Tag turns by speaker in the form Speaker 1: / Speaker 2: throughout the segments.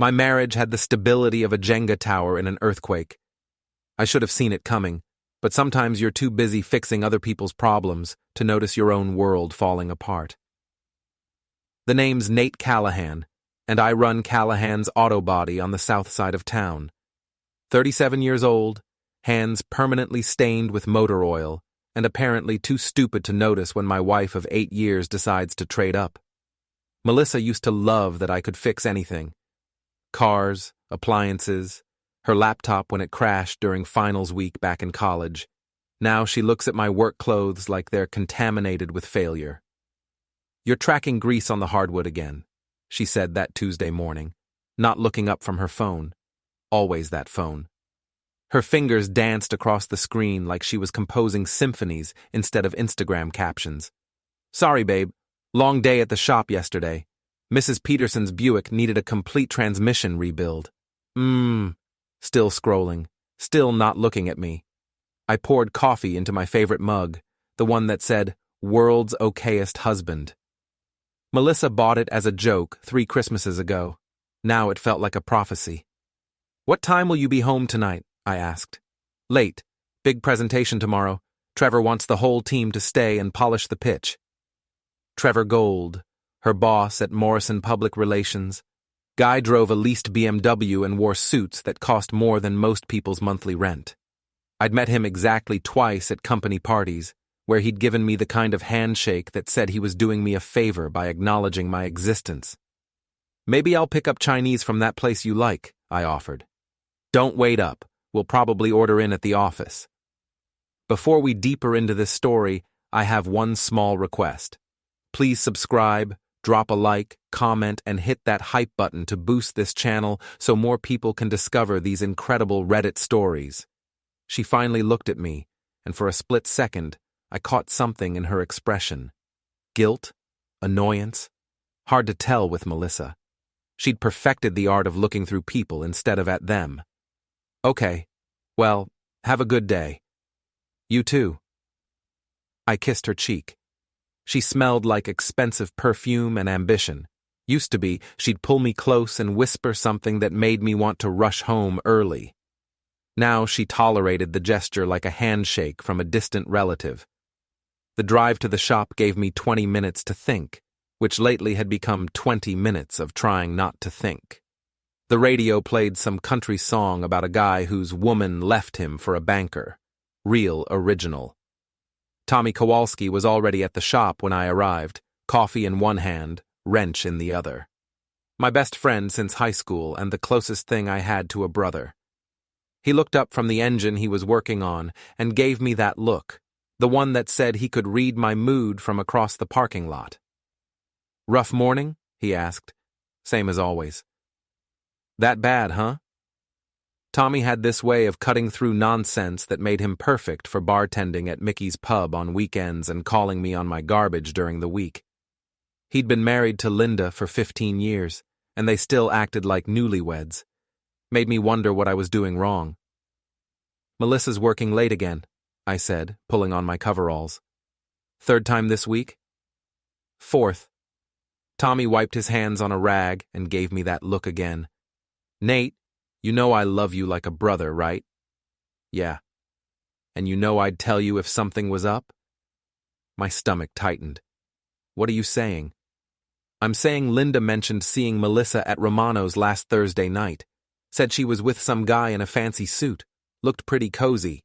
Speaker 1: My marriage had the stability of a Jenga tower in an earthquake. I should have seen it coming, but sometimes you're too busy fixing other people's problems to notice your own world falling apart. The name's Nate Callahan, and I run Callahan's Auto Body on the south side of town. 37 years old, hands permanently stained with motor oil, and apparently too stupid to notice when my wife of 8 years decides to trade up. Melissa used to love that I could fix anything. Cars, appliances, her laptop when it crashed during finals week back in college. Now she looks at my work clothes like they're contaminated with failure. "You're tracking grease on the hardwood again," she said that Tuesday morning, not looking up from her phone. Always that phone. Her fingers danced across the screen like she was composing symphonies instead of Instagram captions. "Sorry, babe. Long day at the shop yesterday. Mrs. Peterson's Buick needed a complete transmission rebuild." Still scrolling, still not looking at me. I poured coffee into my favorite mug, the one that said, "World's Okayest Husband." Melissa bought it as a joke 3 Christmases ago. Now it felt like a prophecy. "What time will you be home tonight?" I asked. "Late. Big presentation tomorrow. Trevor wants the whole team to stay and polish the pitch." Trevor Gold, her boss at Morrison Public Relations. Guy drove a leased BMW and wore suits that cost more than most people's monthly rent. I'd met him exactly twice at company parties, where he'd given me the kind of handshake that said he was doing me a favor by acknowledging my existence. "Maybe I'll pick up Chinese from that place you like," I offered. "Don't wait up. We'll probably order in at the office." Before we deeper into this story, I have one small request. Please subscribe, drop a like, comment, and hit that hype button to boost this channel so more people can discover these incredible Reddit stories. She finally looked at me, and for a split second, I caught something in her expression. Guilt? Annoyance? Hard to tell with Melissa. She'd perfected the art of looking through people instead of at them. "Okay. Well, have a good day." "You too." I kissed her cheek. She smelled like expensive perfume and ambition. Used to be, she'd pull me close and whisper something that made me want to rush home early. Now she tolerated the gesture like a handshake from a distant relative. The drive to the shop gave me 20 minutes to think, which lately had become 20 minutes of trying not to think. The radio played some country song about a guy whose woman left him for a banker. Real original. Tommy Kowalski was already at the shop when I arrived, coffee in one hand, wrench in the other. My best friend since high school and the closest thing I had to a brother. He looked up from the engine he was working on and gave me that look, the one that said he could read my mood from across the parking lot. "Rough morning?" he asked. Same as always. "That bad, huh?" Tommy had this way of cutting through nonsense that made him perfect for bartending at Mickey's Pub on weekends and calling me on my garbage during the week. He'd been married to Linda for 15 years, and they still acted like newlyweds. Made me wonder what I was doing wrong. "Melissa's working late again," I said, pulling on my coveralls. "Third time this week?" "Fourth." Tommy wiped his hands on a rag and gave me that look again. "Nate, you know I love you like a brother, right?" "Yeah." "And you know I'd tell you if something was up?" My stomach tightened. "What are you saying?" "I'm saying Linda mentioned seeing Melissa at Romano's last Thursday night. Said she was with some guy in a fancy suit. Looked pretty cozy."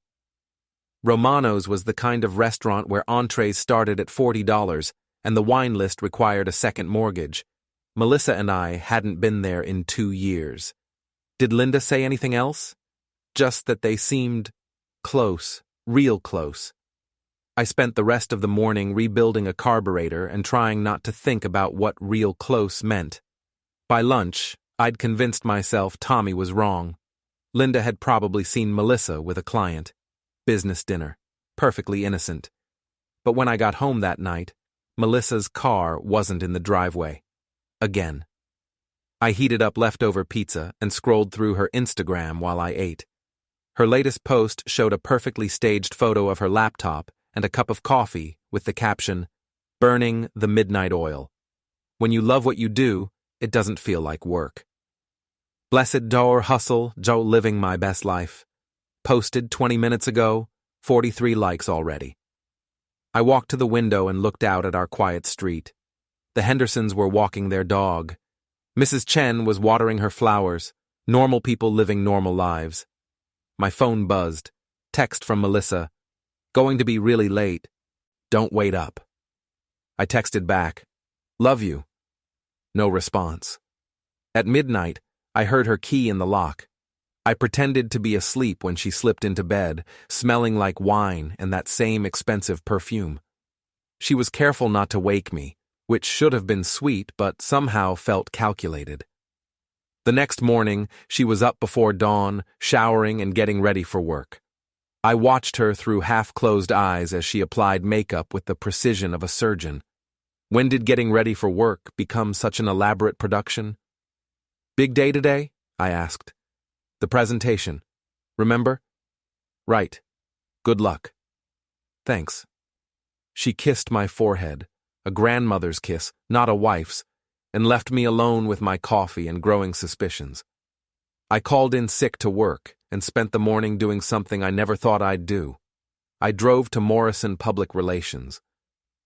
Speaker 1: Romano's was the kind of restaurant where entrees started at $40, and the wine list required a second mortgage. Melissa and I hadn't been there in 2 years. Did Linda say anything else? Just that they seemed close, real close. I spent the rest of the morning rebuilding a carburetor and trying not to think about what real close meant. By lunch, I'd convinced myself Tommy was wrong. Linda had probably seen Melissa with a client. Business dinner. Perfectly innocent. But when I got home that night, Melissa's car wasn't in the driveway. Again. I heated up leftover pizza and scrolled through her Instagram while I ate. Her latest post showed a perfectly staged photo of her laptop and a cup of coffee with the caption, "Burning the midnight oil. When you love what you do, it doesn't feel like work." Blessed door hustle, Joe living my best life. Posted 20 minutes ago, 43 likes already. I walked to the window and looked out at our quiet street. The Hendersons were walking their dog. Mrs. Chen was watering her flowers, normal people living normal lives. My phone buzzed. Text from Melissa. Going to be really late. Don't wait up. I texted back. Love you. No response. At midnight, I heard her key in the lock. I pretended to be asleep when she slipped into bed, smelling like wine and that same expensive perfume. She was careful not to wake me, which should have been sweet but somehow felt calculated. The next morning, she was up before dawn, showering and getting ready for work. I watched her through half-closed eyes as she applied makeup with the precision of a surgeon. When did getting ready for work become such an elaborate production? Big day today? I asked. The presentation. Remember? Right. Good luck. Thanks. She kissed my forehead, a grandmother's kiss, not a wife's, and left me alone with my coffee and growing suspicions. I called in sick to work and spent the morning doing something I never thought I'd do. I drove to Morrison Public Relations.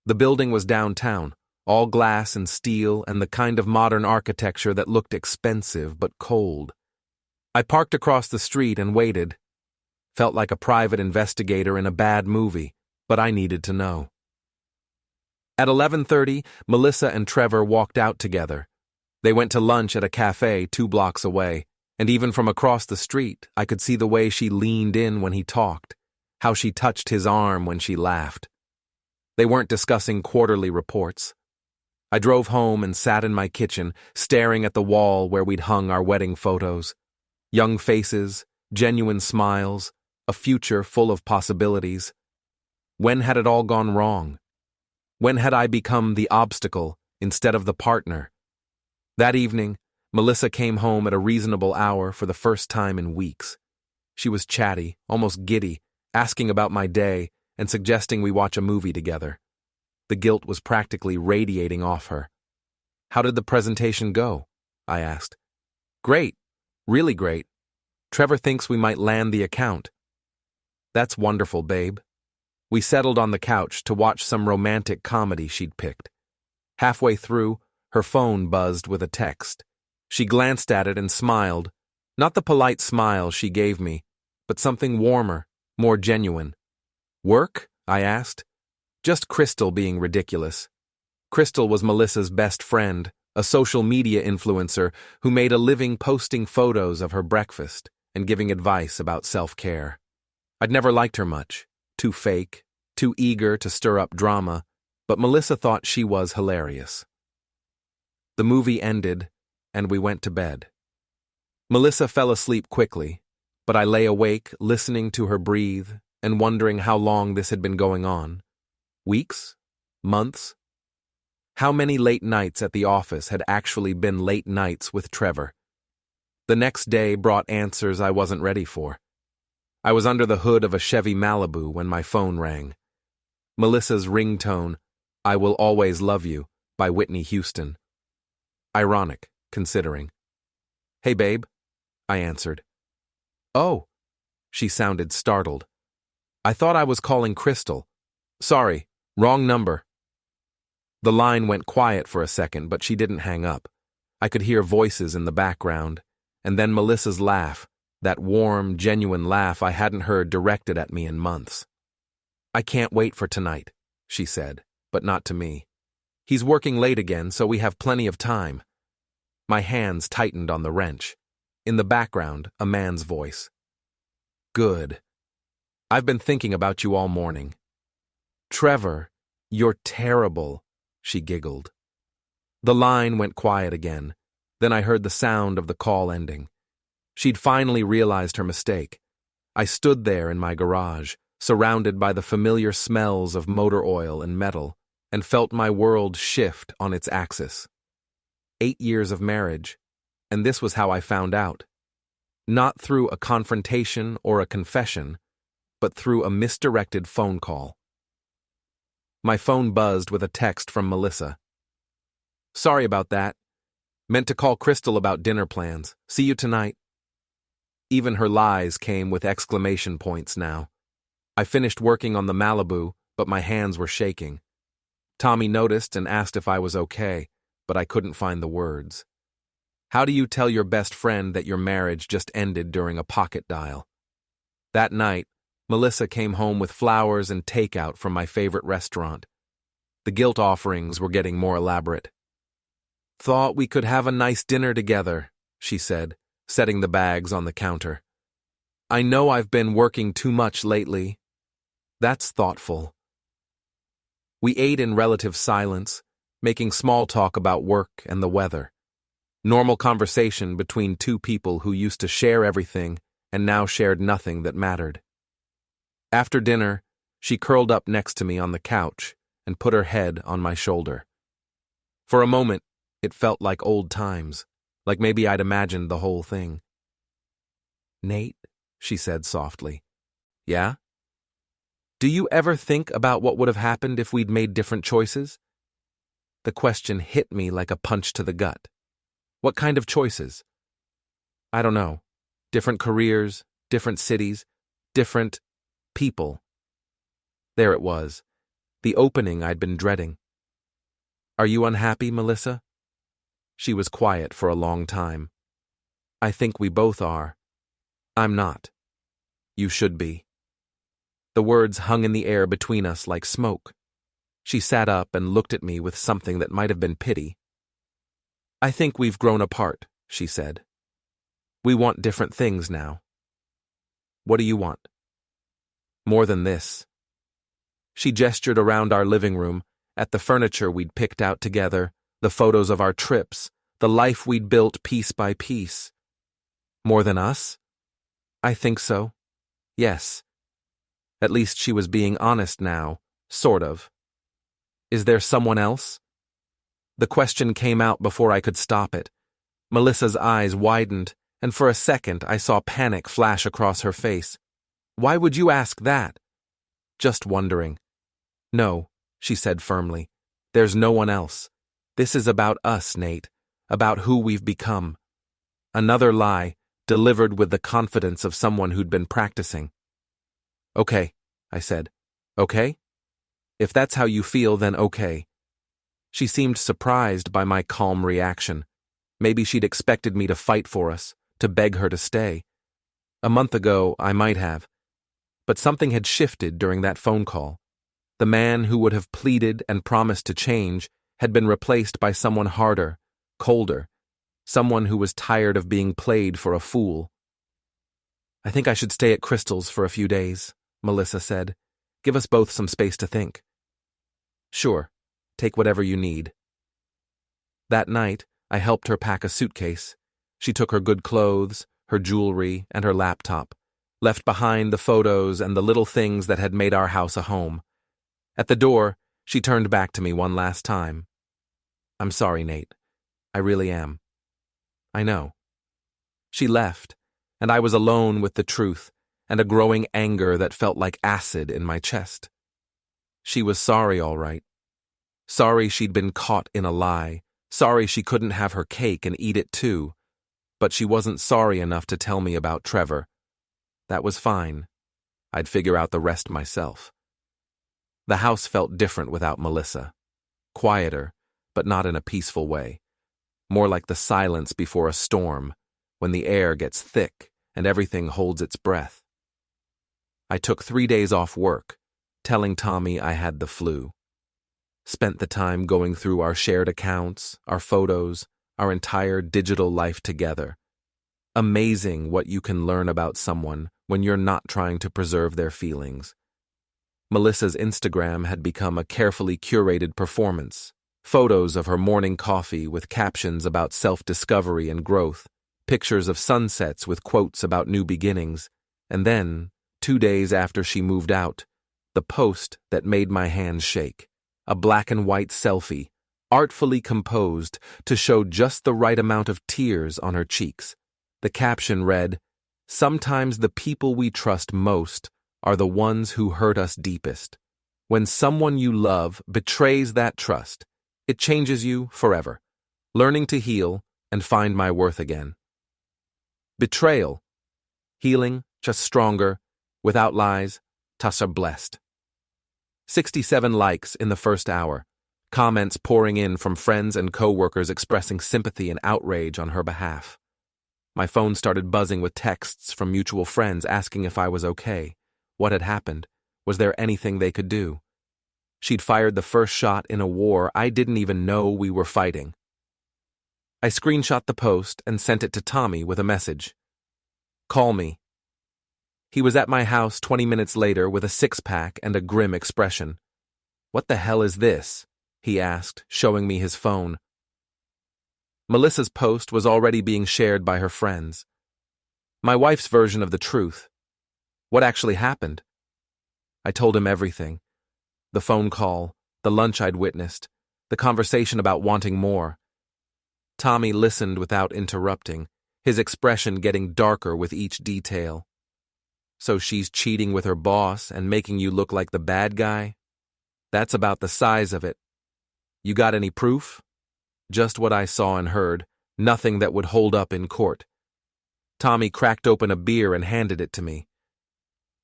Speaker 1: The building was downtown, all glass and steel and the kind of modern architecture that looked expensive but cold. I parked across the street and waited. Felt like a private investigator in a bad movie, but I needed to know. At 11:30, Melissa and Trevor walked out together. They went to lunch at a cafe 2 blocks away, and even from across the street, I could see the way she leaned in when he talked, how she touched his arm when she laughed. They weren't discussing quarterly reports. I drove home and sat in my kitchen, staring at the wall where we'd hung our wedding photos. Young faces, genuine smiles, a future full of possibilities. When had it all gone wrong? When had I become the obstacle instead of the partner? That evening, Melissa came home at a reasonable hour for the first time in weeks. She was chatty, almost giddy, asking about my day and suggesting we watch a movie together. The guilt was practically radiating off her. How did the presentation go? I asked. Great. Really great. Trevor thinks we might land the account. That's wonderful, babe. We settled on the couch to watch some romantic comedy she'd picked. Halfway through, her phone buzzed with a text. She glanced at it and smiled, not the polite smile she gave me, but something warmer, more genuine. Work? I asked. Just Crystal being ridiculous. Crystal was Melissa's best friend, a social media influencer who made a living posting photos of her breakfast and giving advice about self-care. I'd never liked her much. Too fake, too eager to stir up drama, but Melissa thought she was hilarious. The movie ended, and we went to bed. Melissa fell asleep quickly, but I lay awake listening to her breathe and wondering how long this had been going on. Weeks? Months? How many late nights at the office had actually been late nights with Trevor? The next day brought answers I wasn't ready for. I was under the hood of a Chevy Malibu when my phone rang. Melissa's ringtone, I Will Always Love You, by Whitney Houston. Ironic, considering. Hey, babe, I answered. Oh, she sounded startled. I thought I was calling Crystal. Sorry, wrong number. The line went quiet for a second, but she didn't hang up. I could hear voices in the background, and then Melissa's laugh. That warm, genuine laugh I hadn't heard directed at me in months. I can't wait for tonight, she said, but not to me. He's working late again, so we have plenty of time. My hands tightened on the wrench. In the background, a man's voice. Good. I've been thinking about you all morning. Trevor, you're terrible, she giggled. The line went quiet again. Then I heard the sound of the call ending. She'd finally realized her mistake. I stood there in my garage, surrounded by the familiar smells of motor oil and metal, and felt my world shift on its axis. 8 years of marriage, and this was how I found out. Not through a confrontation or a confession, but through a misdirected phone call. My phone buzzed with a text from Melissa. Sorry about that. Meant to call Crystal about dinner plans. See you tonight. Even her lies came with exclamation points now. I finished working on the Malibu, but my hands were shaking. Tommy noticed and asked if I was okay, but I couldn't find the words. How do you tell your best friend that your marriage just ended during a pocket dial? That night, Melissa came home with flowers and takeout from my favorite restaurant. The guilt offerings were getting more elaborate. Thought we could have a nice dinner together, she said, setting the bags on the counter. I know I've been working too much lately. That's thoughtful. We ate in relative silence, making small talk about work and the weather. Normal conversation between two people who used to share everything and now shared nothing that mattered. After dinner, she curled up next to me on the couch and put her head on my shoulder. For a moment, it felt like old times, like maybe I'd imagined the whole thing. Nate, she said softly. Yeah? Do you ever think about what would have happened if we'd made different choices? The question hit me like a punch to the gut. What kind of choices? I don't know. Different careers, different cities, different people. There it was, the opening I'd been dreading. Are you unhappy, Melissa? She was quiet for a long time. I think we both are. I'm not. You should be. The words hung in the air between us like smoke. She sat up and looked at me with something that might have been pity. I think we've grown apart, she said. We want different things now. What do you want? More than this. She gestured around our living room, at the furniture we'd picked out together, the photos of our trips, the life we'd built piece by piece. More than us? I think so. Yes. At least she was being honest now, sort of. Is there someone else? The question came out before I could stop it. Melissa's eyes widened, and for a second I saw panic flash across her face. Why would you ask that? Just wondering. No, she said firmly. There's no one else. This is about us, Nate, about who we've become. Another lie, delivered with the confidence of someone who'd been practicing. Okay, I said. Okay? If that's how you feel, then okay. She seemed surprised by my calm reaction. Maybe she'd expected me to fight for us, to beg her to stay. A month ago, I might have. But something had shifted during that phone call. The man who would have pleaded and promised to change had been replaced by someone harder, colder, someone who was tired of being played for a fool. I think I should stay at Crystal's for a few days, Melissa said. Give us both some space to think. Sure, take whatever you need. That night, I helped her pack a suitcase. She took her good clothes, her jewelry, and her laptop, left behind the photos and the little things that had made our house a home. At the door, she turned back to me one last time. I'm sorry, Nate. I really am. I know. She left, and I was alone with the truth and a growing anger that felt like acid in my chest. She was sorry, all right. Sorry she'd been caught in a lie. Sorry she couldn't have her cake and eat it too. But she wasn't sorry enough to tell me about Trevor. That was fine. I'd figure out the rest myself. The house felt different without Melissa. Quieter, but not in a peaceful way. More like the silence before a storm, when the air gets thick and everything holds its breath. I took 3 days off work, telling Tommy I had the flu. Spent the time going through our shared accounts, our photos, our entire digital life together. Amazing what you can learn about someone when you're not trying to preserve their feelings. Melissa's Instagram had become a carefully curated performance. Photos of her morning coffee with captions about self-discovery and growth, pictures of sunsets with quotes about new beginnings, and then, 2 days after she moved out, the post that made my hands shake. A black and white selfie, artfully composed to show just the right amount of tears on her cheeks. The caption read, "Sometimes the people we trust most are the ones who hurt us deepest. When someone you love betrays that trust, it changes you forever. Learning to heal, and find my worth again. Betrayal. Healing, just stronger, without lies, thus are blessed. 67 likes in the first hour, comments pouring in from friends and co-workers expressing sympathy and outrage on her behalf. My phone started buzzing with texts from mutual friends asking if I was okay, what had happened, was there anything they could do. She'd fired the first shot in a war I didn't even know we were fighting. I screenshot the post and sent it to Tommy with a message. Call me. He was at my house 20 minutes later with a six-pack and a grim expression. What the hell is this? He asked, showing me his phone. Melissa's post was already being shared by her friends. My wife's version of the truth. What actually happened? I told him everything. The phone call, the lunch I'd witnessed, the conversation about wanting more. Tommy listened without interrupting, his expression getting darker with each detail. So she's cheating with her boss and making you look like the bad guy? That's about the size of it. You got any proof? Just what I saw and heard, nothing that would hold up in court. Tommy cracked open a beer and handed it to me.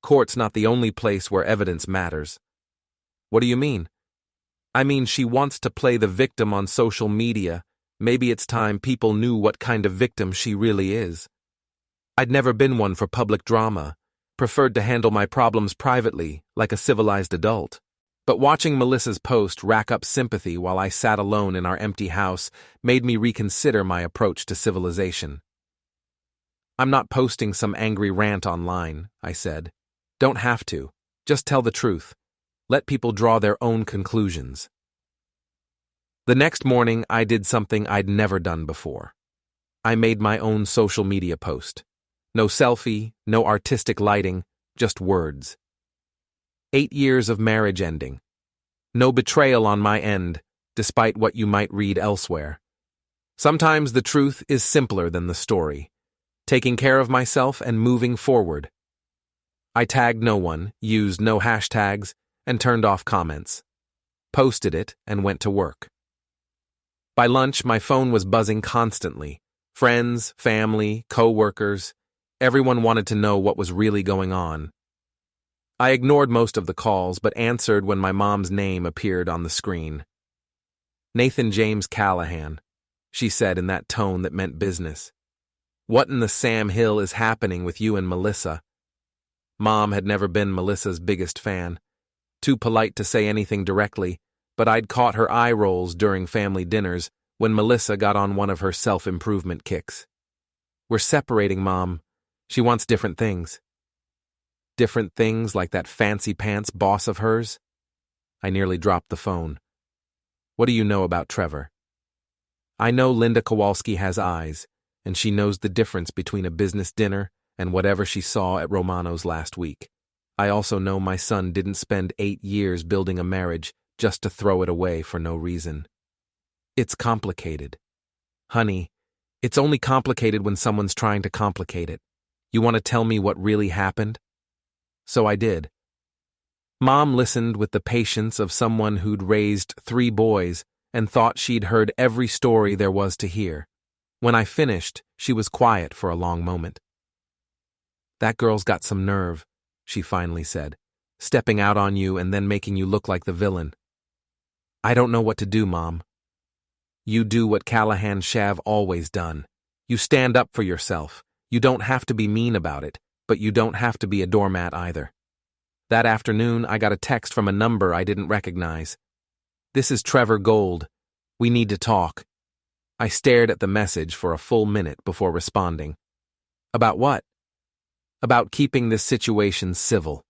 Speaker 1: Court's not the only place where evidence matters. What do you mean? I mean, she wants to play the victim on social media. Maybe it's time people knew what kind of victim she really is. I'd never been one for public drama, preferred to handle my problems privately, like a civilized adult. But watching Melissa's post rack up sympathy while I sat alone in our empty house made me reconsider my approach to civilization. I'm not posting some angry rant online, I said. Don't have to. Just tell the truth. Let people draw their own conclusions. The next morning, I did something I'd never done before. I made my own social media post. No selfie, no artistic lighting, just words. 8 years of marriage ending. No betrayal on my end, despite what you might read elsewhere. Sometimes the truth is simpler than the story. Taking care of myself and moving forward. I tagged no one, used no hashtags, and turned off comments. Posted it and went to work. By lunch, my phone was buzzing constantly. Friends, family, co-workers, everyone wanted to know what was really going on. I ignored most of the calls, but answered when my mom's name appeared on the screen. Nathan James Callahan, she said in that tone that meant business. What in the Sam Hill is happening with you and Melissa? Mom had never been Melissa's biggest fan. Too polite to say anything directly, but I'd caught her eye rolls during family dinners when Melissa got on one of her self-improvement kicks. We're separating, Mom. She wants different things. Different things like that fancy pants boss of hers? I nearly dropped the phone. What do you know about Trevor? I know Linda Kowalski has eyes, and she knows the difference between a business dinner and whatever she saw at Romano's last week. I also know my son didn't spend 8 years building a marriage just to throw it away for no reason. It's complicated. Honey, it's only complicated when someone's trying to complicate it. You want to tell me what really happened? So I did. Mom listened with the patience of someone who'd raised 3 boys and thought she'd heard every story there was to hear. When I finished, she was quiet for a long moment. That girl's got some nerve, she finally said, stepping out on you and then making you look like the villain. I don't know what to do, Mom. You do what Callahan Shav always done. You stand up for yourself. You don't have to be mean about it, but you don't have to be a doormat either. That afternoon, I got a text from a number I didn't recognize. This is Trevor Gold. We need to talk. I stared at the message for a full minute before responding. About what? About keeping this situation civil.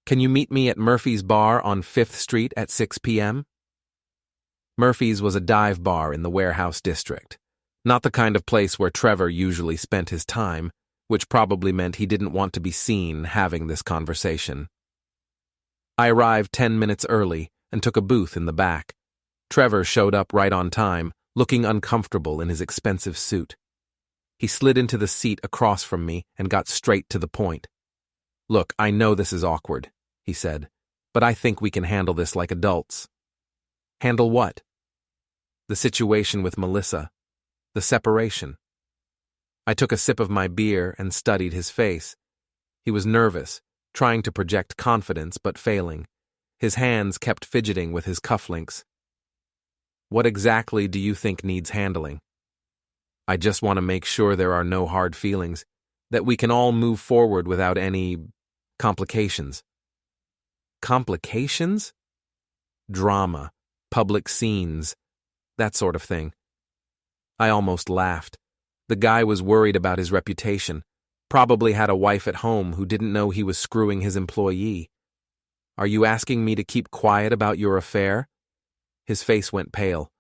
Speaker 1: Can you meet me at Murphy's Bar on 5th Street at 6 p.m.? Murphy's was a dive bar in the warehouse district. Not the kind of place where Trevor usually spent his time, which probably meant he didn't want to be seen having this conversation. I arrived 10 minutes early and took a booth in the back. Trevor showed up right on time, looking uncomfortable in his expensive suit. He slid into the seat across from me and got straight to the point. Look, I know this is awkward, he said, but I think we can handle this like adults. Handle what? The situation with Melissa. The separation. I took a sip of my beer and studied his face. He was nervous, trying to project confidence but failing. His hands kept fidgeting with his cufflinks. What exactly do you think needs handling? I just want to make sure there are no hard feelings, that we can all move forward without any complications. Complications? Drama, public scenes, that sort of thing. I almost laughed. The guy was worried about his reputation, probably had a wife at home who didn't know he was screwing his employee. Are you asking me to keep quiet about your affair? His face went pale.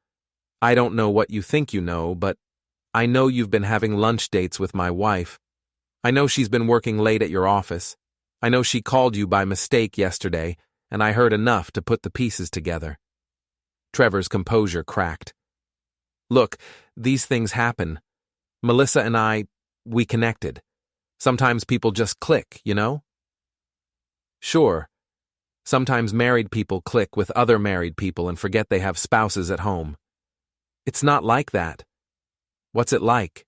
Speaker 1: I don't know what you think you know, but I know you've been having lunch dates with my wife. I know she's been working late at your office. I know she called you by mistake yesterday, and I heard enough to put the pieces together. Trevor's composure cracked. Look, these things happen. Melissa and we connected. Sometimes people just click, you know? Sure. Sometimes married people click with other married people and forget they have spouses at home. It's not like that. What's it like?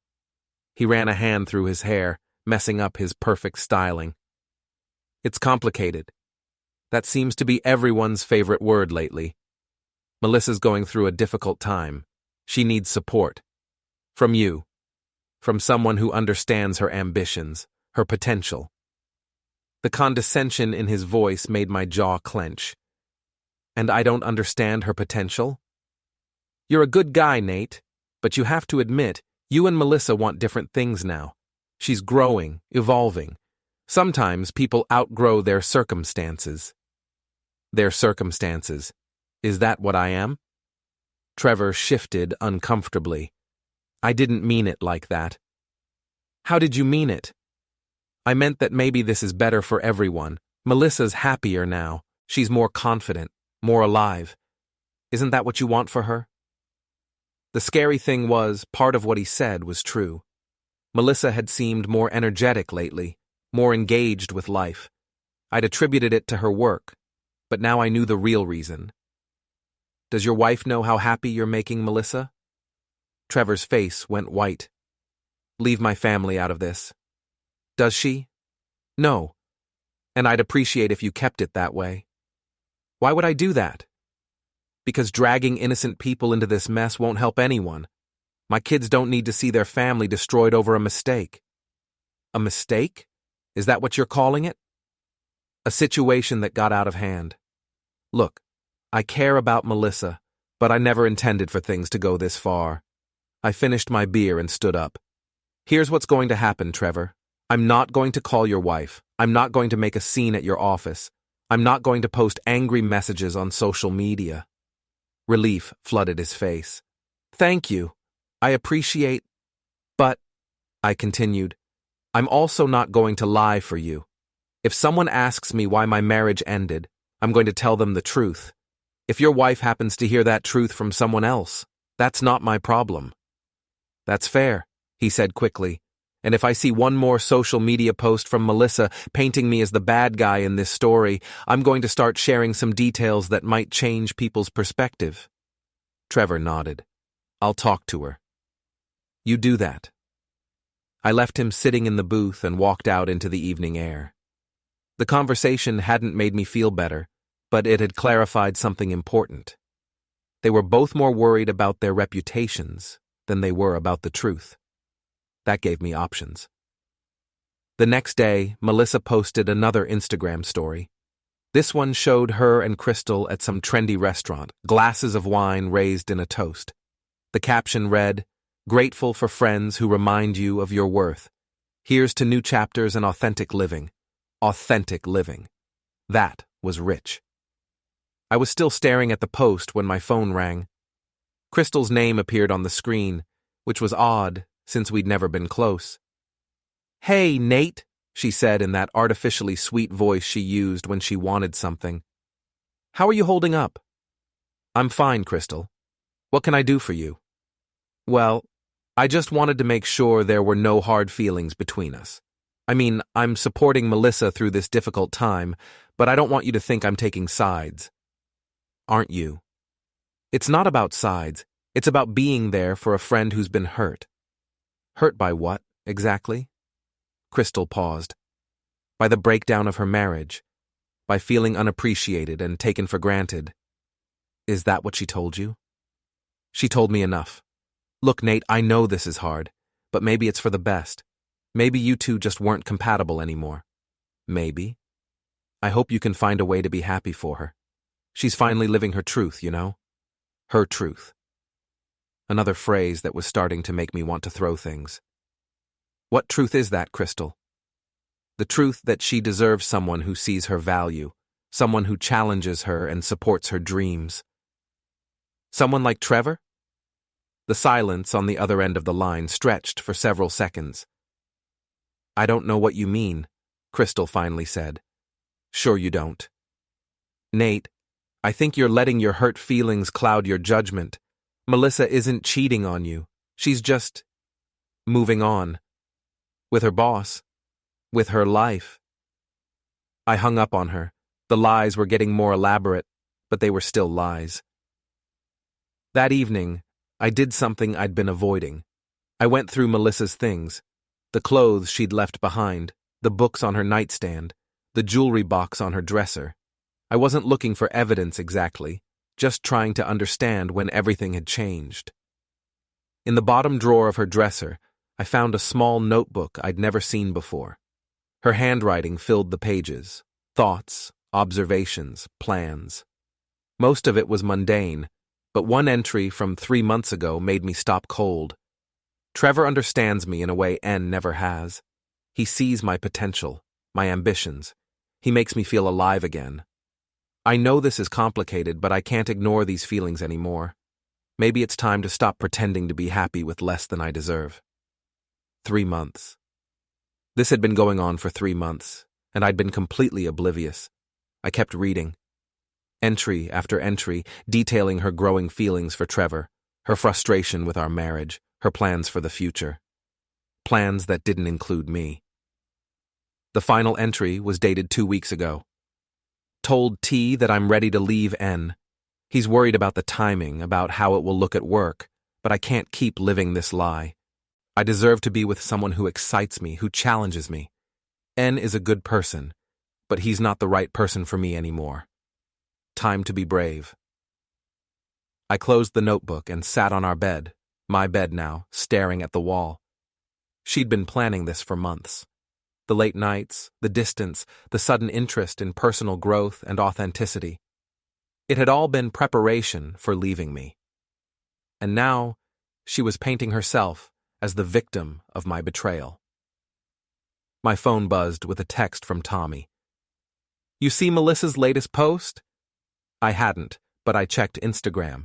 Speaker 1: He ran a hand through his hair, messing up his perfect styling. It's complicated. That seems to be everyone's favorite word lately. Melissa's going through a difficult time. She needs support. From you. From someone who understands her ambitions, her potential. The condescension in his voice made my jaw clench. And I don't understand her potential? You're a good guy, Nate, but you have to admit, you and Melissa want different things now. She's growing, evolving. Sometimes people outgrow their circumstances. Their circumstances. Is that what I am? Trevor shifted uncomfortably. I didn't mean it like that. How did you mean it? I meant that maybe this is better for everyone. Melissa's happier now. She's more confident, more alive. Isn't that what you want for her? The scary thing was, part of what he said was true. Melissa had seemed more energetic lately, more engaged with life. I'd attributed it to her work, but now I knew the real reason. Does your wife know how happy you're making Melissa? Trevor's face went white. Leave my family out of this. Does she? No. And I'd appreciate if you kept it that way. Why would I do that? Because dragging innocent people into this mess won't help anyone. My kids don't need to see their family destroyed over a mistake. A mistake? Is that what you're calling it? A situation that got out of hand. Look, I care about Melissa, but I never intended for things to go this far. I finished my beer and stood up. Here's what's going to happen, Trevor. I'm not going to call your wife. I'm not going to make a scene at your office. I'm not going to post angry messages on social media. Relief flooded his face. Thank you. I appreciate. But, I continued, I'm also not going to lie for you. If someone asks me why my marriage ended, I'm going to tell them the truth. If your wife happens to hear that truth from someone else, that's not my problem. That's fair, he said quickly. And if I see one more social media post from Melissa painting me as the bad guy in this story, I'm going to start sharing some details that might change people's perspective. Trevor nodded. I'll talk to her. You do that. I left him sitting in the booth and walked out into the evening air. The conversation hadn't made me feel better, but it had clarified something important. They were both more worried about their reputations than they were about the truth. That gave me options. The next day, Melissa posted another Instagram story. This one showed her and Crystal at some trendy restaurant, glasses of wine raised in a toast. The caption read, "Grateful for friends who remind you of your worth. Here's to new chapters in authentic living." Authentic living. That was rich. I was still staring at the post when my phone rang. Crystal's name appeared on the screen, which was odd since we'd never been close. "Hey, Nate," she said in that artificially sweet voice she used when she wanted something. "How are you holding up?" "I'm fine, Crystal. What can I do for you?" "Well, I just wanted to make sure there were no hard feelings between us. I mean, I'm supporting Melissa through this difficult time, but I don't want you to think I'm taking sides." "Aren't you?" "It's not about sides. It's about being there for a friend who's been hurt. Hurt by what, exactly? Crystal paused. By the breakdown of her marriage. By feeling unappreciated and taken for granted. Is that what she told you? She told me enough. Look, Nate, I know this is hard, but maybe it's for the best. Maybe you two just weren't compatible anymore. Maybe. I hope you can find a way to be happy for her. She's finally living her truth, you know? Her truth. Another phrase that was starting to make me want to throw things. What truth is that, Crystal? The truth that she deserves someone who sees her value, someone who challenges her and supports her dreams. Someone like Trevor? The silence on the other end of the line stretched for several seconds. I don't know what you mean, Crystal finally said. Sure you don't. Nate, I think you're letting your hurt feelings cloud your judgment. Melissa isn't cheating on you. She's just moving on. With her boss. With her life. I hung up on her. The lies were getting more elaborate, but they were still lies. That evening, I did something I'd been avoiding. I went through Melissa's things. The clothes she'd left behind, the books on her nightstand, the jewelry box on her dresser. I wasn't looking for evidence exactly, just trying to understand when everything had changed. In the bottom drawer of her dresser, I found a small notebook I'd never seen before. Her handwriting filled the pages. Thoughts, observations, plans. Most of it was mundane, but one entry from 3 months ago made me stop cold. Trevor understands me in a way N never has. He sees my potential, my ambitions. He makes me feel alive again. I know this is complicated, but I can't ignore these feelings anymore. Maybe it's time to stop pretending to be happy with less than I deserve. 3 months. This had been going on for 3 months, and I'd been completely oblivious. I kept reading. Entry after entry, detailing her growing feelings for Trevor, her frustration with our marriage, her plans for the future. Plans that didn't include me. The final entry was dated 2 weeks ago. Told T that I'm ready to leave N. He's worried about the timing, about how it will look at work, but I can't keep living this lie. I deserve to be with someone who excites me, who challenges me. N is a good person, but he's not the right person for me anymore. Time to be brave. I closed the notebook and sat on our bed, my bed now, staring at the wall. She'd been planning this for months. The late nights, the distance, the sudden interest in personal growth and authenticity. It had all been preparation for leaving me. And now, she was painting herself as the victim of my betrayal. My phone buzzed with a text from Tommy. You see Melissa's latest post? I hadn't, but I checked Instagram.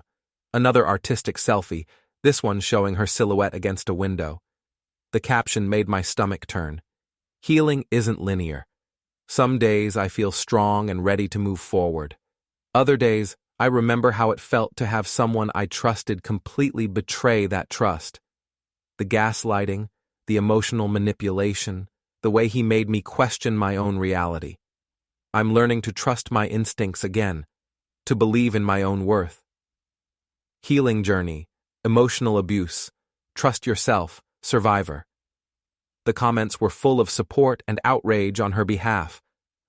Speaker 1: Another artistic selfie, this one showing her silhouette against a window. The caption made my stomach turn. Healing isn't linear. Some days I feel strong and ready to move forward. Other days, I remember how it felt to have someone I trusted completely betray that trust. The gaslighting, the emotional manipulation, the way he made me question my own reality. I'm learning to trust my instincts again, to believe in my own worth. Healing journey, emotional abuse, trust yourself, survivor. The comments were full of support and outrage on her behalf.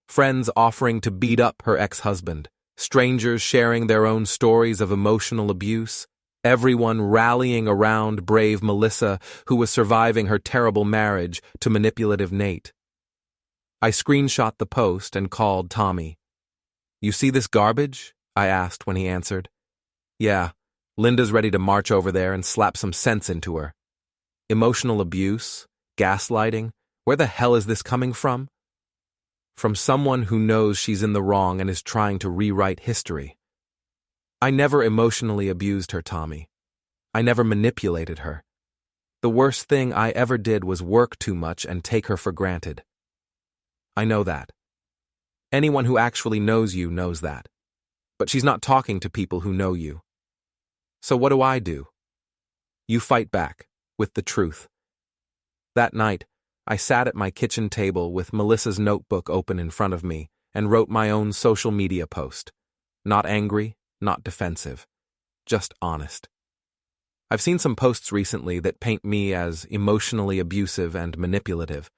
Speaker 1: Friends offering to beat up her ex-husband, strangers sharing their own stories of emotional abuse, everyone rallying around brave Melissa, who was surviving her terrible marriage to manipulative Nate. I screenshot the post and called Tommy. You see this garbage? I asked when he answered. Yeah, Linda's ready to march over there and slap some sense into her. Emotional abuse? Gaslighting? Where the hell is this coming from? From someone who knows she's in the wrong and is trying to rewrite history. I never emotionally abused her, Tommy. I never manipulated her. The worst thing I ever did was work too much and take her for granted. I know that. Anyone who actually knows you knows that. But she's not talking to people who know you. So what do? You fight back, with the truth. That night, I sat at my kitchen table with Melissa's notebook open in front of me and wrote my own social media post. Not angry, not defensive. Just honest. I've seen some posts recently that paint me as emotionally abusive and manipulative.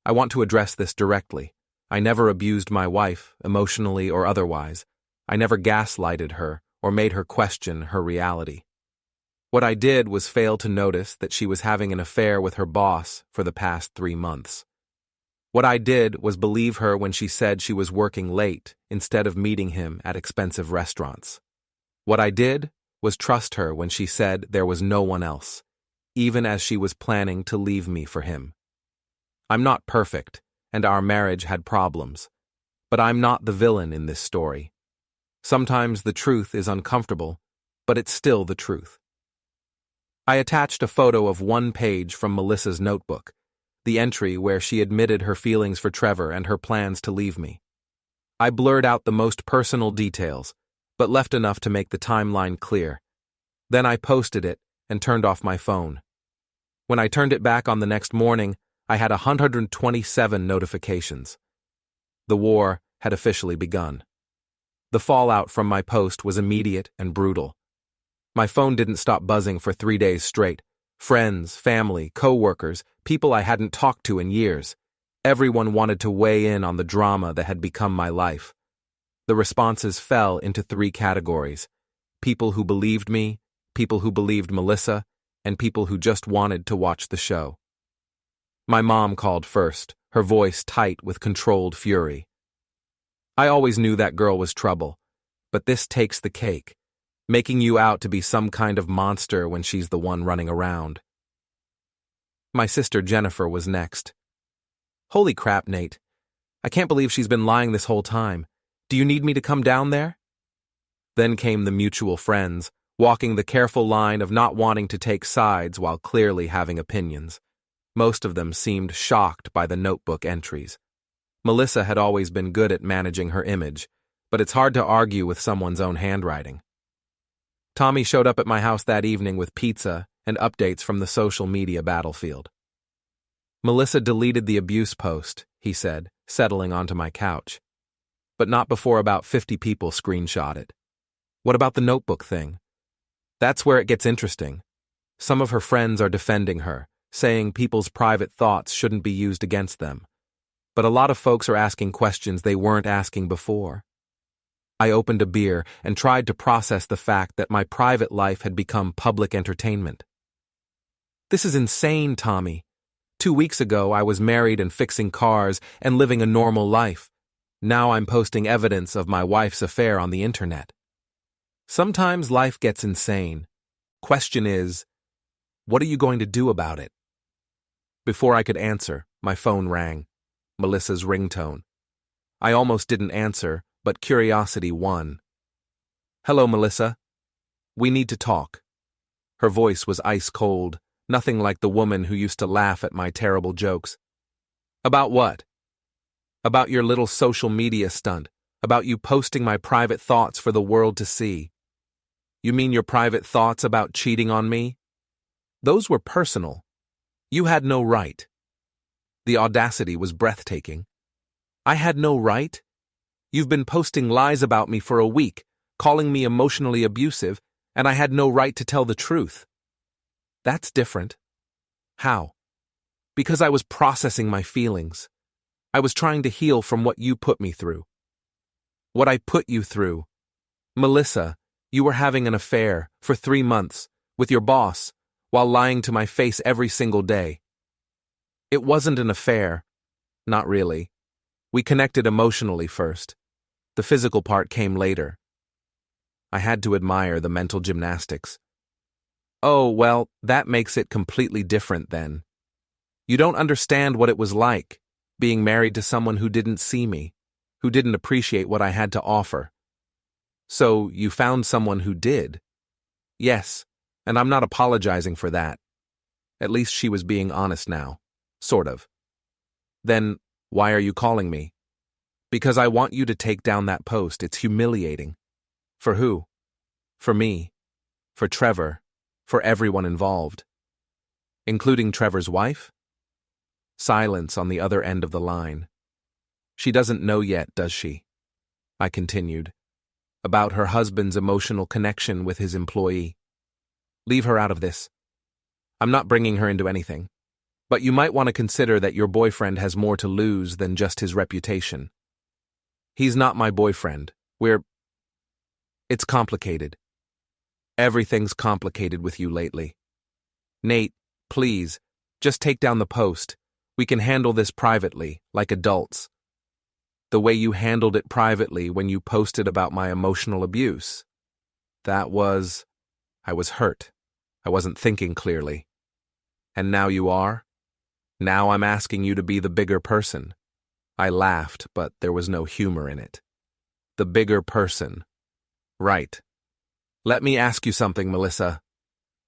Speaker 1: I want to address this directly. I never abused my wife, emotionally or otherwise. I never gaslighted her or made her question her reality. What I did was fail to notice that she was having an affair with her boss for the past 3 months. What I did was believe her when she said she was working late instead of meeting him at expensive restaurants. What I did was trust her when she said there was no one else, even as she was planning to leave me for him. I'm not perfect, and our marriage had problems, but I'm not the villain in this story. Sometimes the truth is uncomfortable, but it's still the truth. I attached a photo of one page from Melissa's notebook, the entry where she admitted her feelings for Trevor and her plans to leave me. I blurred out the most personal details, but left enough to make the timeline clear. Then I posted it and turned off my phone. When I turned it back on the next morning, I had 127 notifications. The war had officially begun. The fallout from my post was immediate and brutal. My phone didn't stop buzzing for 3 days straight. Friends, family, co-workers, people I hadn't talked to in years. Everyone wanted to weigh in on the drama that had become my life. The responses fell into 3 categories: people who believed me, people who believed Melissa, and people who just wanted to watch the show. My mom called first, her voice tight with controlled fury. I always knew that girl was trouble, but this takes the cake, making you out to be some kind of monster when she's the one running around. My sister Jennifer was next. Holy crap, Nate. I can't believe she's been lying this whole time. Do you need me to come down there? Then came the mutual friends, walking the careful line of not wanting to take sides while clearly having opinions. Most of them seemed shocked by the notebook entries. Melissa had always been good at managing her image, but it's hard to argue with someone's own handwriting. Tommy showed up at my house that evening with pizza and updates from the social media battlefield. Melissa deleted the abuse post, he said, settling onto my couch. But not before about 50 people screenshot it. What about the notebook thing? That's where it gets interesting. Some of her friends are defending her, saying people's private thoughts shouldn't be used against them. But a lot of folks are asking questions they weren't asking before. I opened a beer and tried to process the fact that my private life had become public entertainment. This is insane, Tommy. 2 weeks ago, I was married and fixing cars and living a normal life. Now I'm posting evidence of my wife's affair on the internet. Sometimes life gets insane. Question is, what are you going to do about it? Before I could answer, my phone rang. Melissa's ringtone. I almost didn't answer, but curiosity won. Hello, Melissa. We need to talk. Her voice was ice cold, nothing like the woman who used to laugh at my terrible jokes. About what? About your little social media stunt, about you posting my private thoughts for the world to see. You mean your private thoughts about cheating on me? Those were personal. You had no right. The audacity was breathtaking. I had no right? You've been posting lies about me for a week, calling me emotionally abusive, and I had no right to tell the truth. That's different. How? Because I was processing my feelings. I was trying to heal from what you put me through. What I put you through. Melissa, you were having an affair for 3 months with your boss while lying to my face every single day. It wasn't an affair. Not really. We connected emotionally first. The physical part came later. I had to admire the mental gymnastics. Oh, well, that makes it completely different then. You don't understand what it was like, being married to someone who didn't see me, who didn't appreciate what I had to offer. So you found someone who did? Yes, and I'm not apologizing for that. At least she was being honest now. Sort of. Then, why are you calling me? Because I want you to take down that post. It's humiliating. For who? For me. For Trevor. For everyone involved. Including Trevor's wife? Silence on the other end of the line. She doesn't know yet, does she? I continued. About her husband's emotional connection with his employee. Leave her out of this. I'm not bringing her into anything. But you might want to consider that your boyfriend has more to lose than just his reputation. He's not my boyfriend. It's complicated. Everything's complicated with you lately. Nate, please, just take down the post. We can handle this privately, like adults. The way you handled it privately when you posted about my emotional abuse. I was hurt. I wasn't thinking clearly. And now you are? Now I'm asking you to be the bigger person. I laughed, but there was no humor in it. The bigger person. Right. Let me ask you something, Melissa.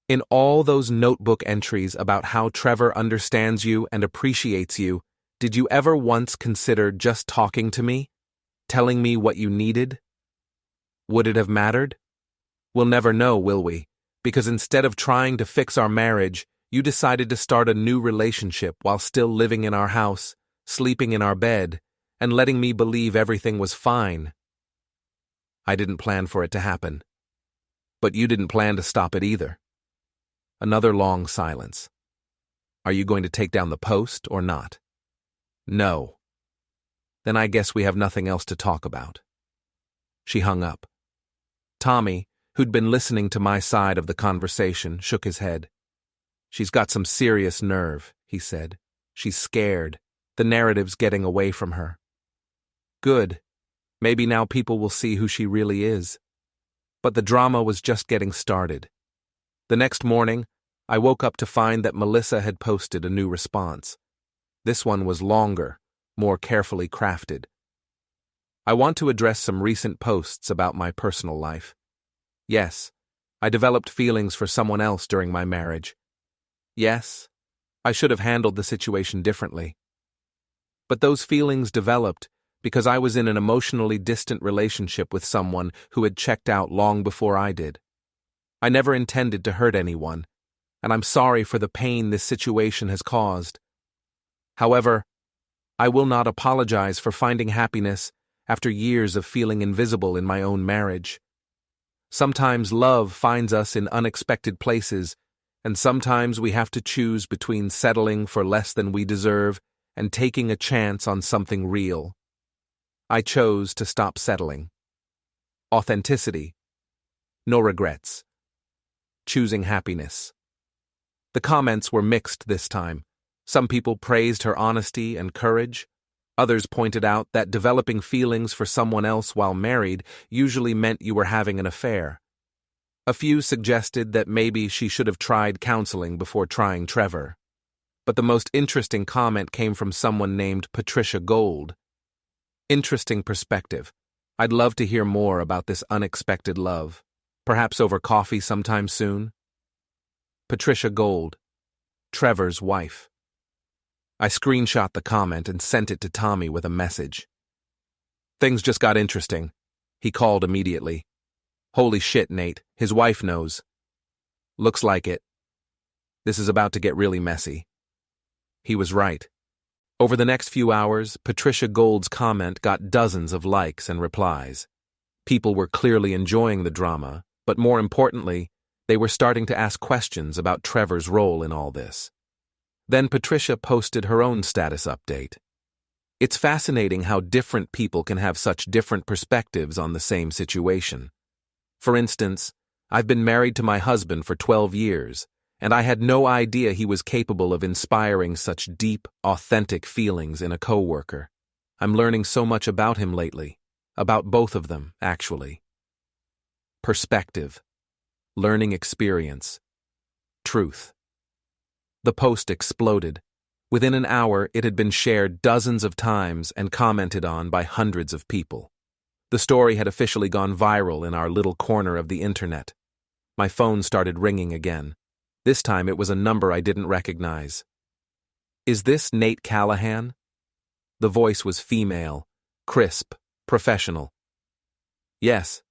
Speaker 1: In all those notebook entries about how Trevor understands you and appreciates you, did you ever once consider just talking to me? Telling me what you needed? Would it have mattered? We'll never know, will we? Because instead of trying to fix our marriage, you decided to start a new relationship while still living in our house, sleeping in our bed, and letting me believe everything was fine. I didn't plan for it to happen. But you didn't plan to stop it either. Another long silence. Are you going to take down the post or not? No. Then I guess we have nothing else to talk about. She hung up. Tommy, who'd been listening to my side of the conversation, shook his head. She's got some serious nerve, he said. She's scared. The narrative's getting away from her. Good. Maybe now people will see who she really is. But the drama was just getting started. The next morning, I woke up to find that Melissa had posted a new response. This one was longer, more carefully crafted. I want to address some recent posts about my personal life. Yes, I developed feelings for someone else during my marriage. Yes, I should have handled the situation differently. But those feelings developed because I was in an emotionally distant relationship with someone who had checked out long before I did. I never intended to hurt anyone, and I'm sorry for the pain this situation has caused. However, I will not apologize for finding happiness after years of feeling invisible in my own marriage. Sometimes love finds us in unexpected places, and sometimes we have to choose between settling for less than we deserve and taking a chance on something real. I chose to stop settling. Authenticity. No regrets. Choosing happiness. The comments were mixed this time. Some people praised her honesty and courage. Others pointed out that developing feelings for someone else while married usually meant you were having an affair. A few suggested that maybe she should have tried counseling before trying Trevor. But the most interesting comment came from someone named Patricia Gold. Interesting perspective. I'd love to hear more about this unexpected love. Perhaps over coffee sometime soon? Patricia Gold, Trevor's wife. I screenshot the comment and sent it to Tommy with a message. Things just got interesting. He called immediately. Holy shit, Nate, his wife knows. Looks like it. This is about to get really messy. He was right. Over the next few hours, Patricia Gold's comment got dozens of likes and replies. People were clearly enjoying the drama, but more importantly, they were starting to ask questions about Trevor's role in all this. Then Patricia posted her own status update. It's fascinating how different people can have such different perspectives on the same situation. For instance, I've been married to my husband for 12 years, and I had no idea he was capable of inspiring such deep, authentic feelings in a coworker. I'm learning so much about him lately. About both of them, actually. Perspective. Learning experience. Truth. The post exploded. Within an hour, it had been shared dozens of times and commented on by hundreds of people. The story had officially gone viral in our little corner of the internet. My phone started ringing again. This time it was a number I didn't recognize. Is this Nate Callahan? The voice was female, crisp, professional. Yes.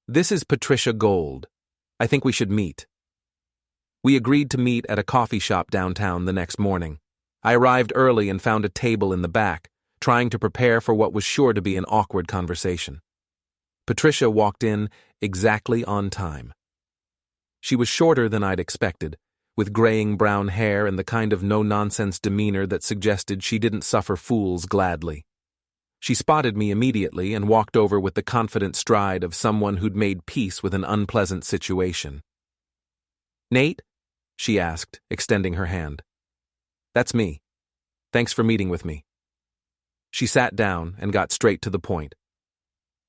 Speaker 1: This is Patricia Gold. I think we should meet. We agreed to meet at a coffee shop downtown the next morning. I arrived early and found a table in the back, trying to prepare for what was sure to be an awkward conversation. Patricia walked in exactly on time. She was shorter than I'd expected, with graying brown hair and the kind of no-nonsense demeanor that suggested she didn't suffer fools gladly. She spotted me immediately and walked over with the confident stride of someone who'd made peace with an unpleasant situation. "Nate?" she asked, extending her hand. "That's me. Thanks for meeting with me." She sat down and got straight to the point.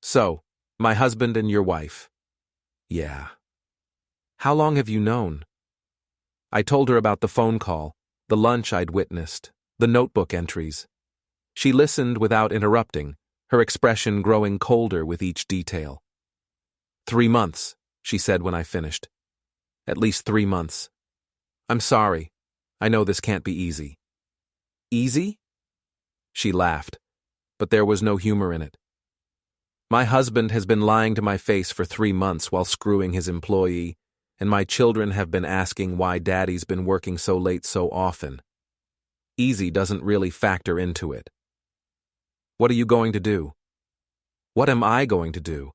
Speaker 1: "So, my husband and your wife." "Yeah." "How long have you known?" I told her about the phone call, the lunch I'd witnessed, the notebook entries. She listened without interrupting, her expression growing colder with each detail. 3 months, she said when I finished. "At least 3 months. I'm sorry. I know this can't be easy." "Easy?" She laughed, but there was no humor in it. "My husband has been lying to my face for 3 months while screwing his employee, and my children have been asking why Daddy's been working so late so often. Easy doesn't really factor into it." "What are you going to do?" "What am I going to do?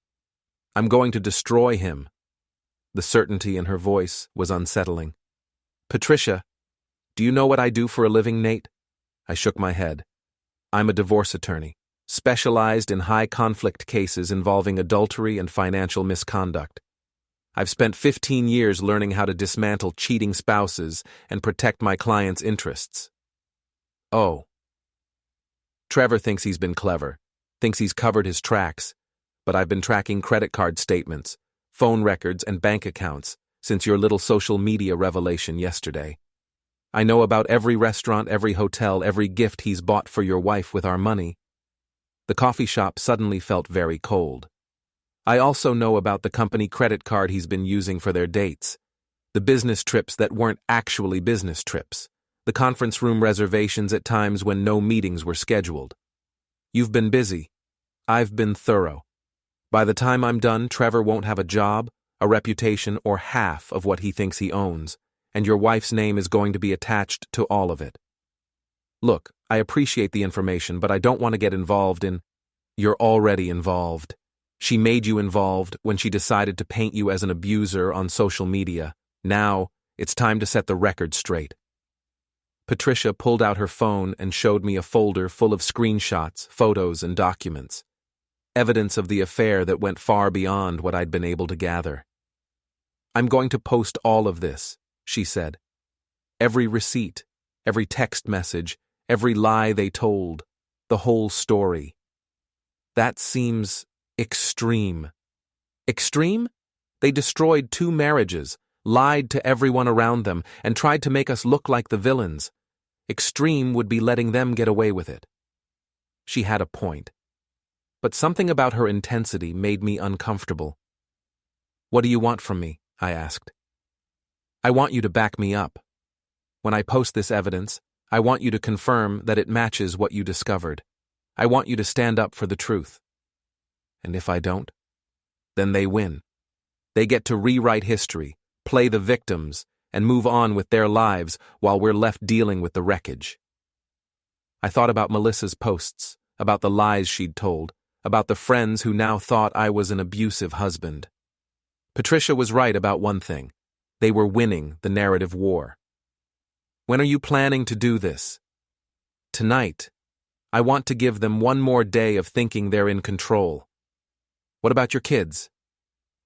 Speaker 1: I'm going to destroy him." The certainty in her voice was unsettling. "Patricia, do you know what I do for a living, Nate?" I shook my head. "I'm a divorce attorney, specialized in high-conflict cases involving adultery and financial misconduct. I've spent 15 years learning how to dismantle cheating spouses and protect my clients' interests." "Oh." Trevor thinks he's been clever, thinks he's covered his tracks, but I've been tracking credit card statements, phone records, and bank accounts since your little social media revelation yesterday. I know about every restaurant, every hotel, every gift he's bought for your wife with our money." The coffee shop suddenly felt very cold. "I also know about the company credit card he's been using for their dates, the business trips that weren't actually business trips, the conference room reservations at times when no meetings were scheduled. You've been busy. I've been thorough. By the time I'm done, Trevor won't have a job, a reputation, or half of what he thinks he owns, and your wife's name is going to be attached to all of it. Look, I appreciate the information, but I don't want to get involved in—" "You're already involved. She made you involved when she decided to paint you as an abuser on social media. Now, it's time to set the record straight." Patricia pulled out her phone and showed me a folder full of screenshots, photos, and documents. Evidence of the affair that went far beyond what I'd been able to gather. "I'm going to post all of this," she said. "Every receipt, every text message, every lie they told, the whole story." "That seems extreme." "Extreme? They destroyed 2 marriages, lied to everyone around them, and tried to make us look like the villains. Extreme would be letting them get away with it." She had a point. But something about her intensity made me uncomfortable. "What do you want from me?" I asked. "I want you to back me up. When I post this evidence, I want you to confirm that it matches what you discovered. I want you to stand up for the truth. And if I don't, then they win. They get to rewrite history, play the victims, and move on with their lives while we're left dealing with the wreckage." I thought about Melissa's posts, about the lies she'd told, about the friends who now thought I was an abusive husband. Patricia was right about one thing. They were winning the narrative war. "When are you planning to do this?" "Tonight. I want to give them one more day of thinking they're in control." "What about your kids?"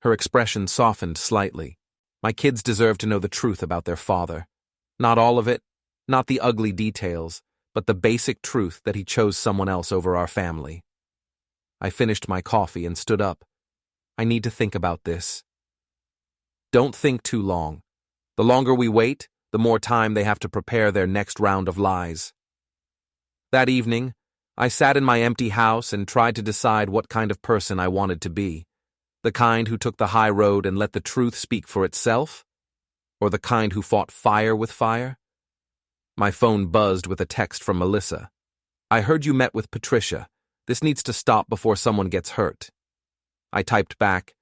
Speaker 1: Her expression softened slightly. "My kids deserve to know the truth about their father. Not all of it, not the ugly details, but the basic truth that he chose someone else over our family." I finished my coffee and stood up. "I need to think about this." "Don't think too long. The longer we wait, the more time they have to prepare their next round of lies." That evening, I sat in my empty house and tried to decide what kind of person I wanted to be. The kind who took the high road and let the truth speak for itself? Or the kind who fought fire with fire? My phone buzzed with a text from Melissa. "I heard you met with Patricia. This needs to stop before someone gets hurt." I typed back,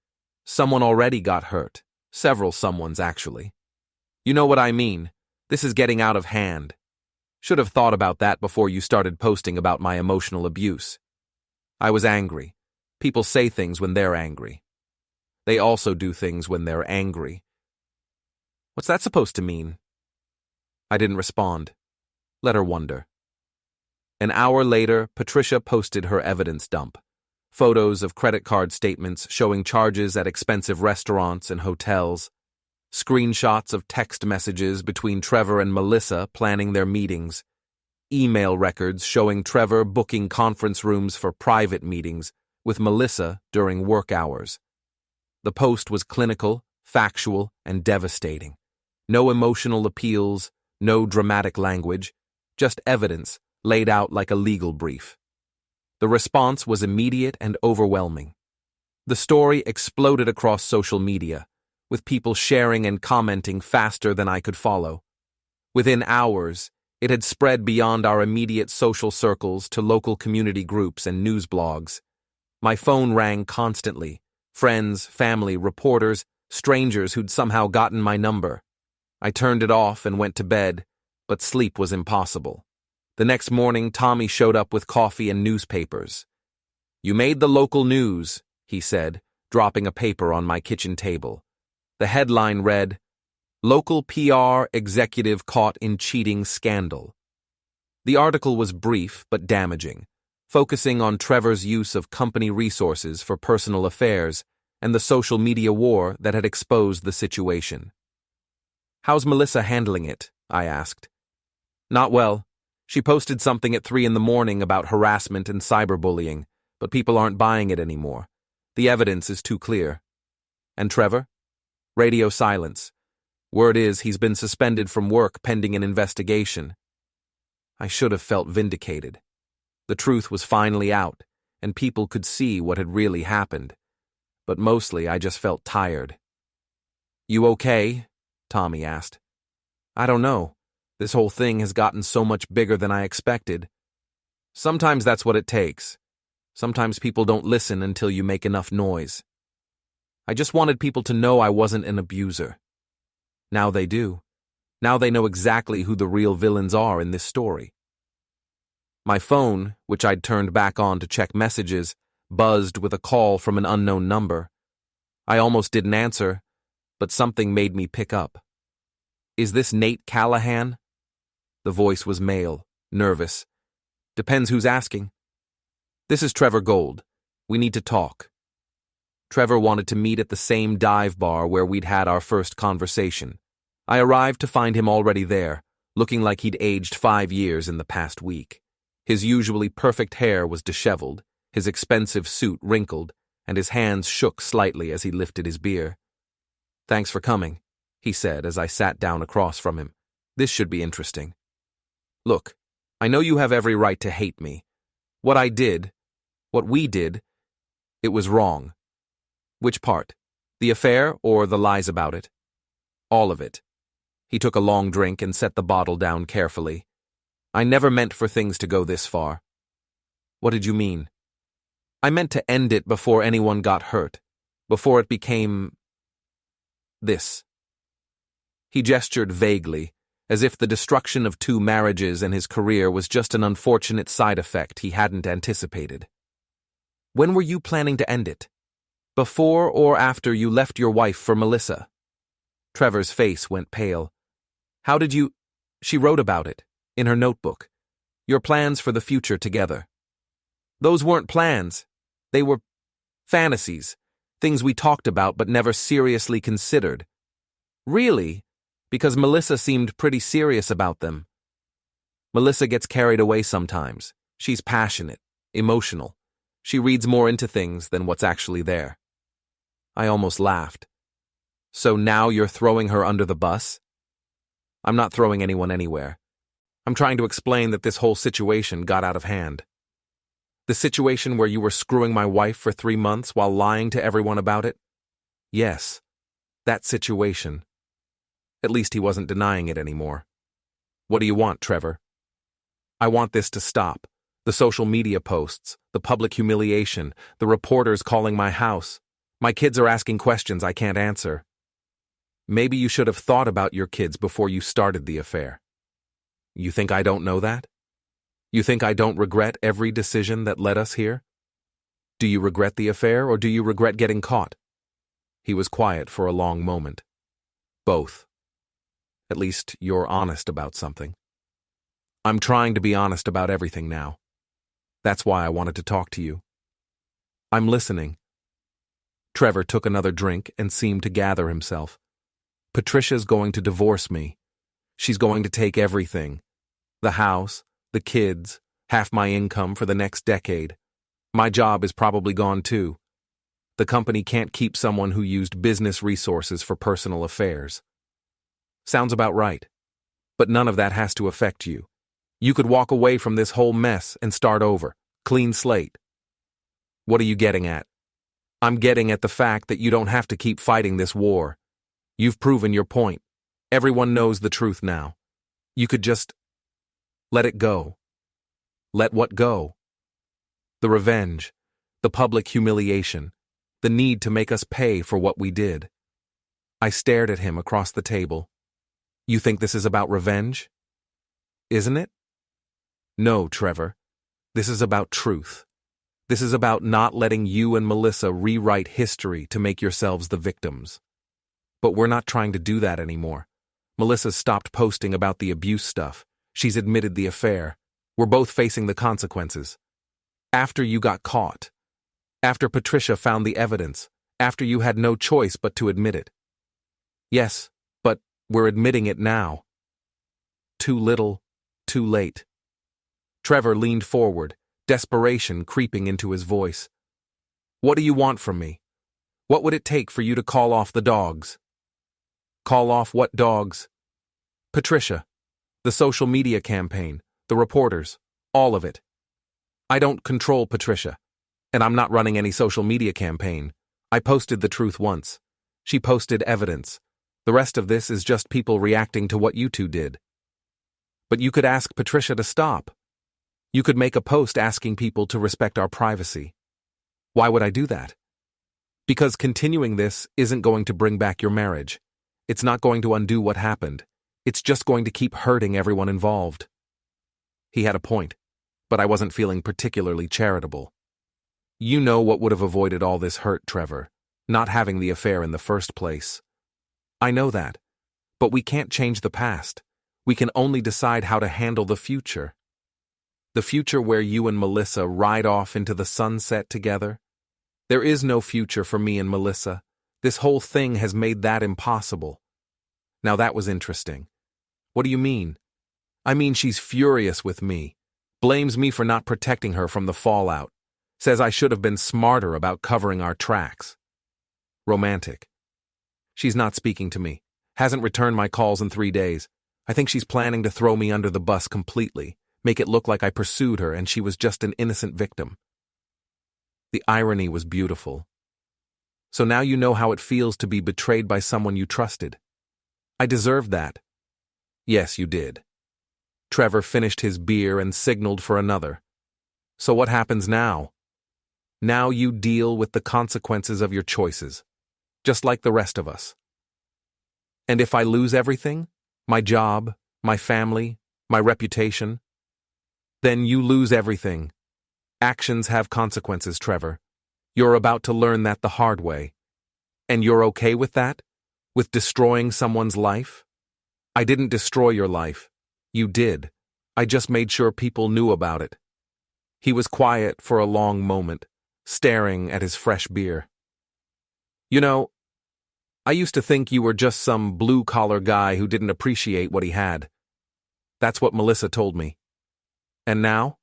Speaker 1: "Someone already got hurt. Several someones, actually. You know what I mean. This is getting out of hand. Should have thought about that before you started posting about my emotional abuse." I was angry. People say things when they're angry. They also do things when they're angry. What's that supposed to mean? I didn't respond. Let her wonder. An hour later, Patricia posted her evidence dump. Photos of credit card statements showing charges at expensive restaurants and hotels. Screenshots of text messages between Trevor and Melissa planning their meetings. Email records showing Trevor booking conference rooms for private meetings with Melissa during work hours. The post was clinical, factual, and devastating. No emotional appeals, no dramatic language, just evidence laid out like a legal brief. The response was immediate and overwhelming. The story exploded across social media, with people sharing and commenting faster than I could follow. Within hours, it had spread beyond our immediate social circles to local community groups and news blogs. My phone rang constantly. Friends, family, reporters, strangers who'd somehow gotten my number. I turned it off and went to bed, but sleep was impossible. The next morning, Tommy showed up with coffee and newspapers. "You made the local news," he said, dropping a paper on my kitchen table. The headline read, "Local PR Executive Caught in Cheating Scandal." The article was brief but damaging, focusing on Trevor's use of company resources for personal affairs and the social media war that had exposed the situation. "How's Melissa handling it?" I asked. "Not well. She posted something at 3 a.m. about harassment and cyberbullying, but people aren't buying it anymore. The evidence is too clear." "And Trevor?" Radio silence. Word is he's been suspended from work pending an investigation. I should have felt vindicated. The truth was finally out, and people could see what had really happened. But mostly I just felt tired. "You okay?" Tommy asked. "I don't know. This whole thing has gotten so much bigger than I expected. Sometimes that's what it takes. Sometimes people don't listen until you make enough noise. I just wanted people to know I wasn't an abuser. Now they do. Now they know exactly who the real villains are in this story." My phone, which I'd turned back on to check messages, buzzed with a call from an unknown number. I almost didn't answer, but something made me pick up. "Is this Nate Callahan?" The voice was male, nervous. "Depends who's asking." "This is Trevor Gold. We need to talk." Trevor wanted to meet at the same dive bar where we'd had our first conversation. I arrived to find him already there, looking like he'd aged 5 years in the past week. His usually perfect hair was disheveled, his expensive suit wrinkled, and his hands shook slightly as he lifted his beer. "Thanks for coming," he said as I sat down across from him. "This should be interesting. Look, I know you have every right to hate me. What we did, it was wrong." "Which part? The affair or the lies about it?" "All of it." He took a long drink and set the bottle down carefully. "I never meant for things to go this far." "What did you mean?" "I meant to end it before anyone got hurt, before it became this." He gestured vaguely, as if the destruction of 2 marriages and his career was just an unfortunate side effect he hadn't anticipated. "When were you planning to end it? Before or after you left your wife for Melissa?" Trevor's face went pale. "How did you—" "She wrote about it, in her notebook. Your plans for the future together." "Those weren't plans. They were fantasies, things we talked about but never seriously considered." "Really? Because Melissa seemed pretty serious about them." "Melissa gets carried away sometimes. She's passionate, emotional. She reads more into things than what's actually there." I almost laughed. "So now you're throwing her under the bus?" "I'm not throwing anyone anywhere. I'm trying to explain that this whole situation got out of hand." "The situation where you were screwing my wife for 3 months while lying to everyone about it?" "Yes, that situation." At least he wasn't denying it anymore. "What do you want, Trevor?" "I want this to stop. The social media posts, the public humiliation, the reporters calling my house. My kids are asking questions I can't answer." "Maybe you should have thought about your kids before you started the affair." "You think I don't know that? You think I don't regret every decision that led us here? Do you regret the affair or do you regret getting caught?" He was quiet for a long moment. "Both." At least you're honest about something. I'm trying to be honest about everything now. That's why I wanted to talk to you. I'm listening. Trevor took another drink and seemed to gather himself. Patricia's going to divorce me. She's going to take everything. The house, the kids, half my income for the next decade. My job is probably gone too. The company can't keep someone who used business resources for personal affairs. Sounds about right. But none of that has to affect you. You could walk away from this whole mess and start over. Clean slate. What are you getting at? I'm getting at the fact that you don't have to keep fighting this war. You've proven your point. Everyone knows the truth now. You could just let it go. Let what go? The revenge, the public humiliation, the need to make us pay for what we did. I stared at him across the table. You think this is about revenge? Isn't it? No, Trevor. This is about truth. This is about not letting you and Melissa rewrite history to make yourselves the victims. But we're not trying to do that anymore. Melissa's stopped posting about the abuse stuff. She's admitted the affair. We're both facing the consequences. After you got caught. After Patricia found the evidence. After you had no choice but to admit it. Yes, but we're admitting it now. Too little, too late. Trevor leaned forward, desperation creeping into his voice. What do you want from me? What would it take for you to call off the dogs? Call off what dogs? Patricia. The social media campaign. The reporters. All of it. I don't control Patricia. And I'm not running any social media campaign. I posted the truth once. She posted evidence. The rest of this is just people reacting to what you two did. But you could ask Patricia to stop. You could make a post asking people to respect our privacy. Why would I do that? Because continuing this isn't going to bring back your marriage. It's not going to undo what happened. It's just going to keep hurting everyone involved. He had a point, but I wasn't feeling particularly charitable. You know what would have avoided all this hurt, Trevor, not having the affair in the first place. I know that, but we can't change the past. We can only decide how to handle the future. The future where you and Melissa ride off into the sunset together. There is no future for me and Melissa. This whole thing has made that impossible. Now that was interesting. What do you mean? I mean she's furious with me. Blames me for not protecting her from the fallout. Says I should have been smarter about covering our tracks. Romantic. She's not speaking to me. Hasn't returned my calls in 3 days. I think she's planning to throw me under the bus completely. Make it look like I pursued her and she was just an innocent victim. The irony was beautiful. So now you know how it feels to be betrayed by someone you trusted. I deserved that. Yes, you did. Trevor finished his beer and signaled for another. So what happens now? Now you deal with the consequences of your choices, just like the rest of us. And if I lose everything, my job, my family, my reputation, then you lose everything. Actions have consequences, Trevor. You're about to learn that the hard way. And you're okay with that? With destroying someone's life? I didn't destroy your life. You did. I just made sure people knew about it. He was quiet for a long moment, staring at his fresh beer. You know, I used to think you were just some blue-collar guy who didn't appreciate what he had. That's what Melissa told me. And now?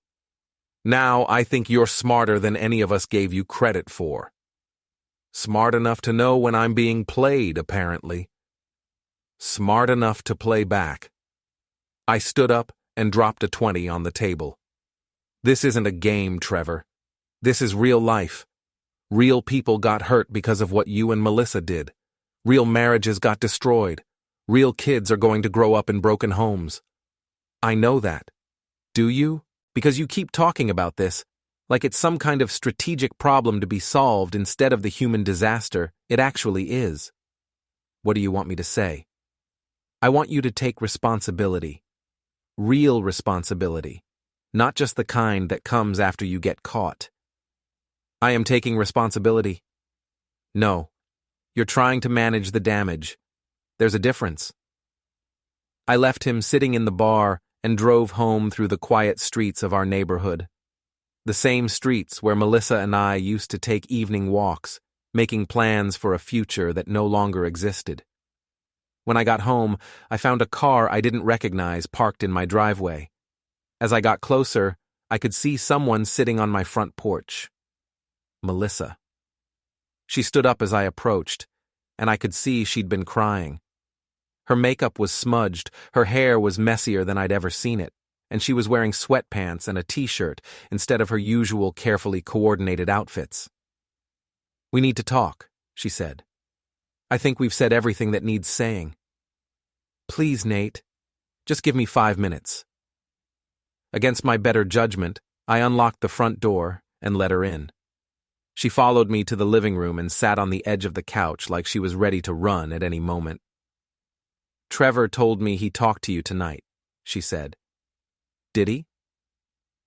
Speaker 1: Now I think you're smarter than any of us gave you credit for. Smart enough to know when I'm being played, apparently. Smart enough to play back. I stood up and dropped a 20 on the table. This isn't a game, Trevor. This is real life. Real people got hurt because of what you and Melissa did. Real marriages got destroyed. Real kids are going to grow up in broken homes. I know that. Do you? Because you keep talking about this, like it's some kind of strategic problem to be solved instead of the human disaster it actually is. What do you want me to say? I want you to take responsibility. Real responsibility. Not just the kind that comes after you get caught. I am taking responsibility. No. You're trying to manage the damage. There's a difference. I left him sitting in the bar and drove home through the quiet streets of our neighborhood. The same streets where Melissa and I used to take evening walks, making plans for a future that no longer existed. When I got home, I found a car I didn't recognize parked in my driveway. As I got closer, I could see someone sitting on my front porch. Melissa. She stood up as I approached, and I could see she'd been crying. Her makeup was smudged, her hair was messier than I'd ever seen it, and she was wearing sweatpants and a t-shirt instead of her usual carefully coordinated outfits. "We need to talk," she said. "I think we've said everything that needs saying." "Please, Nate. Just give me 5 minutes." Against my better judgment, I unlocked the front door and let her in. She followed me to the living room and sat on the edge of the couch like she was ready to run at any moment. "Trevor told me he talked to you tonight," she said. "Did he?"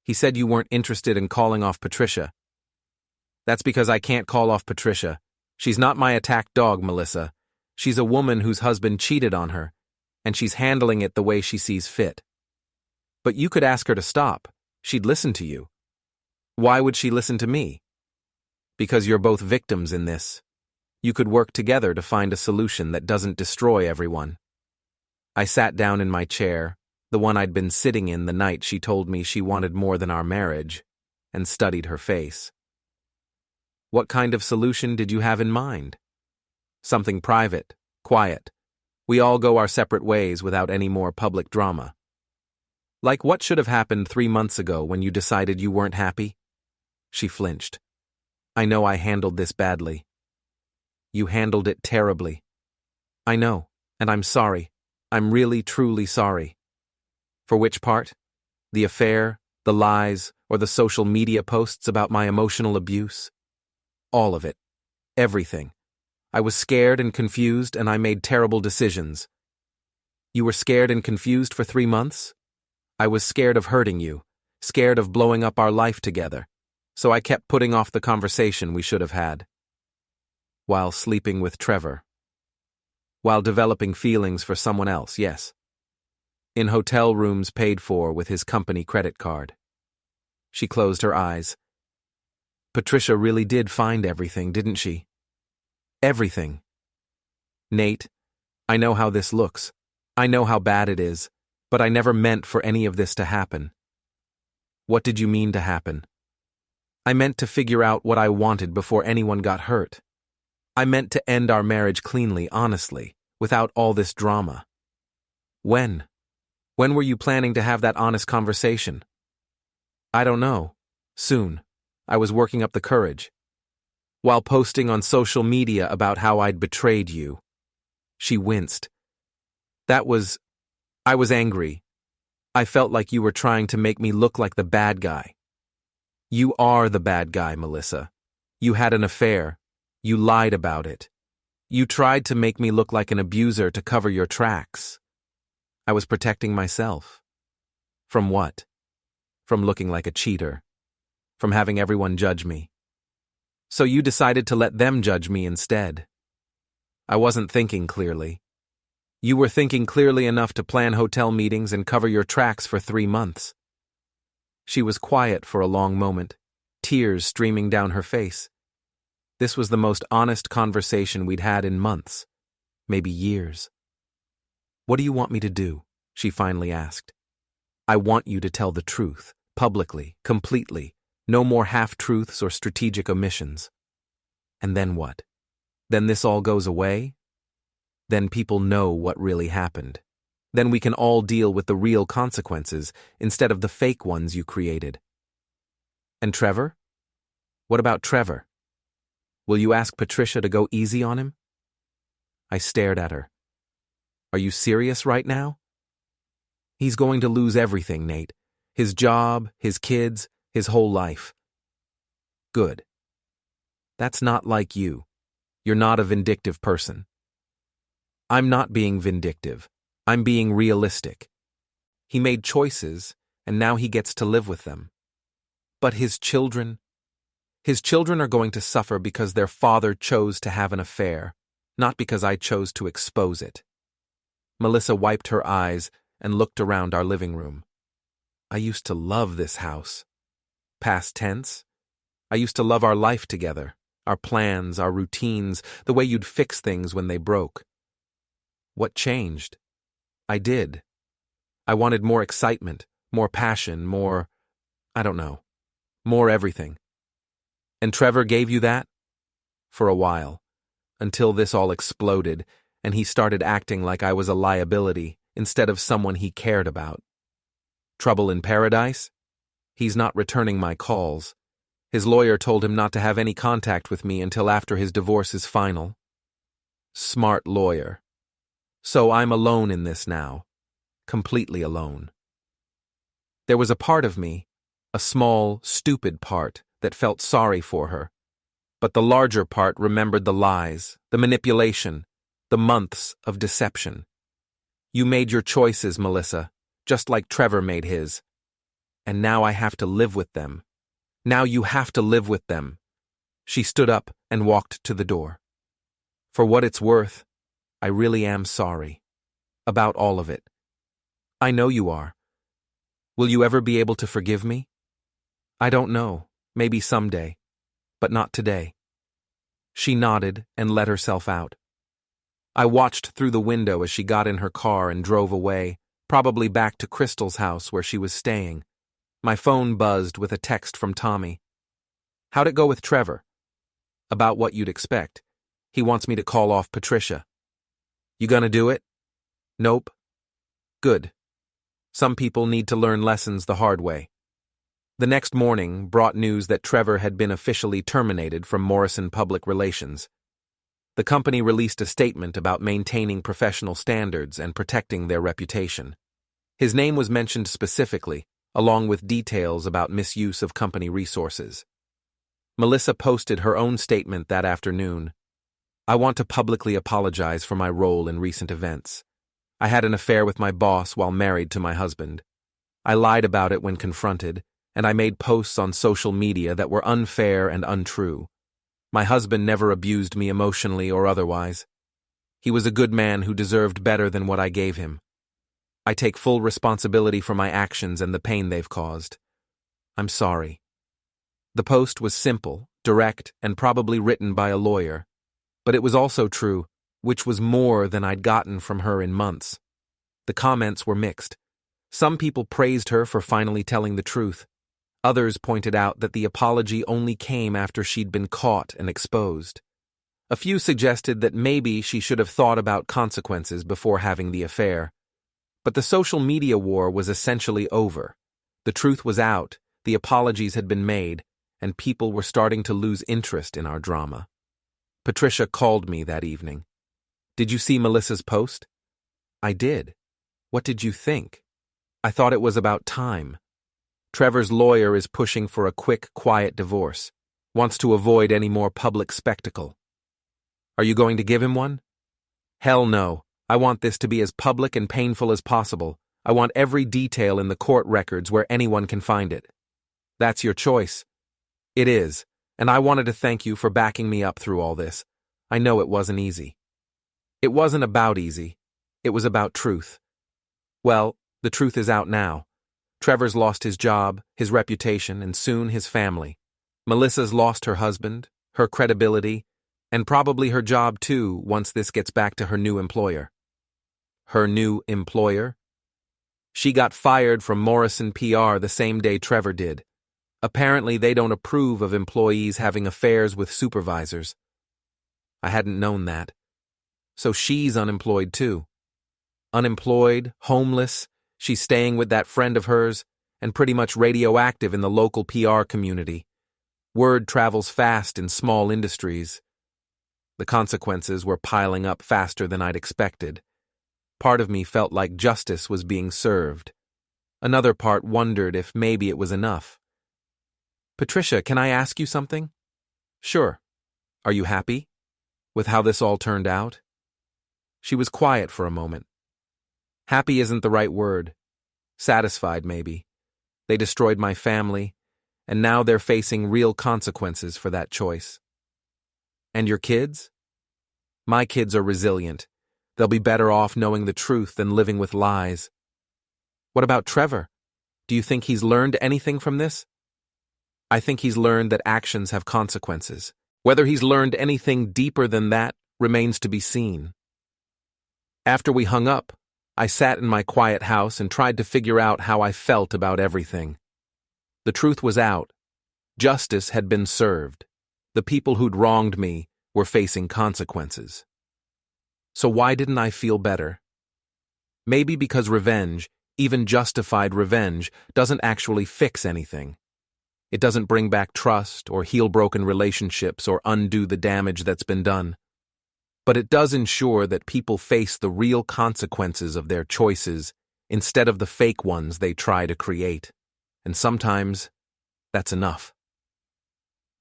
Speaker 1: "He said you weren't interested in calling off Patricia." "That's because I can't call off Patricia. She's not my attack dog, Melissa. She's a woman whose husband cheated on her, and she's handling it the way she sees fit. But you could ask her to stop. She'd listen to you." "Why would she listen to me?" "Because you're both victims in this. You could work together to find a solution that doesn't destroy everyone." I sat down in my chair, the one I'd been sitting in the night she told me she wanted more than our marriage, and studied her face. "What kind of solution did you have in mind?" "Something private, quiet. We all go our separate ways without any more public drama." "Like what should have happened 3 months ago when you decided you weren't happy?" She flinched. "I know I handled this badly." "You handled it terribly." "I know, and I'm sorry. I'm really, truly sorry." "For which part? The affair, the lies, or the social media posts about my emotional abuse?" "All of it. Everything. I was scared and confused, and I made terrible decisions." "You were scared and confused for 3 months?" "I was scared of hurting you, scared of blowing up our life together, so I kept putting off the conversation we should have had." "While sleeping with Trevor?" "While developing feelings for someone else, yes. In hotel rooms paid for with his company credit card." She closed her eyes. "Patricia really did find everything, didn't she?" "Everything." "Nate, I know how this looks. I know how bad it is, but I never meant for any of this to happen." "What did you mean to happen?" "I meant to figure out what I wanted before anyone got hurt. I meant to end our marriage cleanly, honestly, without all this drama." "When? When were you planning to have that honest conversation?" "I don't know. Soon. I was working up the courage." "While posting on social media about how I'd betrayed you." She winced. I was angry. I felt like you were trying to make me look like the bad guy." "You are the bad guy, Melissa. You had an affair. You lied about it. You tried to make me look like an abuser to cover your tracks." "I was protecting myself." "From what?" "From looking like a cheater. From having everyone judge me." "So you decided to let them judge me instead." "I wasn't thinking clearly." "You were thinking clearly enough to plan hotel meetings and cover your tracks for 3 months." She was quiet for a long moment, tears streaming down her face. This was the most honest conversation we'd had in months, maybe years. "What do you want me to do?" she finally asked. "I want you to tell the truth, publicly, completely, no more half-truths or strategic omissions." "And then what? Then this all goes away?" "Then people know what really happened. Then we can all deal with the real consequences instead of the fake ones you created." "And Trevor? What about Trevor? Will you ask Patricia to go easy on him?" I stared at her. "Are you serious right now?" "He's going to lose everything, Nate. His job, his kids, his whole life." "Good. That's not like you. You're not a vindictive person." "I'm not being vindictive. I'm being realistic. He made choices, and now he gets to live with them. But his children? His children are going to suffer because their father chose to have an affair, not because I chose to expose it." Melissa wiped her eyes and looked around our living room. I used to love this house. Past tense. I used to love our life together, our plans, our routines, the way you'd fix things when they broke. What changed? I did. I wanted more excitement, more passion, more, I don't know, more everything. And Trevor gave you that? For a while, until this all exploded and he started acting like I was a liability instead of someone he cared about. Trouble in paradise? He's not returning my calls. His lawyer told him not to have any contact with me until after his divorce is final. Smart lawyer. So I'm alone in this now. Completely alone. There was a part of me, a small, stupid part, that felt sorry for her. But the larger part remembered the lies, the manipulation, the months of deception. You made your choices, Melissa, just like Trevor made his. And now I have to live with them. Now you have to live with them. She stood up and walked to the door. For what it's worth, I really am sorry. About all of it. I know you are. Will you ever be able to forgive me? I don't know. Maybe someday. But not today. She nodded and let herself out. I watched through the window as she got in her car and drove away, probably back to Crystal's house where she was staying. My phone buzzed with a text from Tommy. How'd it go with Trevor? About what you'd expect. He wants me to call off Patricia. You gonna do it? Nope. Good. Some people need to learn lessons the hard way. The next morning brought news that Trevor had been officially terminated from Morrison Public Relations. The company released a statement about maintaining professional standards and protecting their reputation. His name was mentioned specifically, along with details about misuse of company resources. Melissa posted her own statement that afternoon. I want to publicly apologize for my role in recent events. I had an affair with my boss while married to my husband. I lied about it when confronted, and I made posts on social media that were unfair and untrue. My husband never abused me emotionally or otherwise. He was a good man who deserved better than what I gave him. I take full responsibility for my actions and the pain they've caused. I'm sorry. The post was simple, direct, and probably written by a lawyer. But it was also true, which was more than I'd gotten from her in months. The comments were mixed. Some people praised her for finally telling the truth. Others pointed out that the apology only came after she'd been caught and exposed. A few suggested that maybe she should have thought about consequences before having the affair. But the social media war was essentially over. The truth was out, the apologies had been made, and people were starting to lose interest in our drama. Patricia called me that evening. Did you see Melissa's post? I did. What did you think? I thought it was about time. Trevor's lawyer is pushing for a quick, quiet divorce, wants to avoid any more public spectacle. Are you going to give him one? Hell no. I want this to be as public and painful as possible. I want every detail in the court records where anyone can find it. That's your choice. It is, and I wanted to thank you for backing me up through all this. I know it wasn't easy. It wasn't about easy. It was about truth. Well, the truth is out now. Trevor's lost his job, his reputation, and soon his family. Melissa's lost her husband, her credibility, and probably her job too once this gets back to her new employer. Her new employer? She got fired from Morrison PR the same day Trevor did. Apparently they don't approve of employees having affairs with supervisors. I hadn't known that. So she's unemployed too. Unemployed, homeless, she's staying with that friend of hers, and pretty much radioactive in the local PR community. Word travels fast in small industries. The consequences were piling up faster than I'd expected. Part of me felt like justice was being served. Another part wondered if maybe it was enough. Patricia, can I ask you something? Sure. Are you happy with how this all turned out? She was quiet for a moment. Happy isn't the right word. Satisfied, maybe. They destroyed my family, and now they're facing real consequences for that choice. And your kids? My kids are resilient. They'll be better off knowing the truth than living with lies. What about Trevor? Do you think he's learned anything from this? I think he's learned that actions have consequences. Whether he's learned anything deeper than that remains to be seen. After we hung up, I sat in my quiet house and tried to figure out how I felt about everything. The truth was out. Justice had been served. The people who'd wronged me were facing consequences. So why didn't I feel better? Maybe because revenge, even justified revenge, doesn't actually fix anything. It doesn't bring back trust or heal broken relationships or undo the damage that's been done. But it does ensure that people face the real consequences of their choices instead of the fake ones they try to create. And sometimes, that's enough.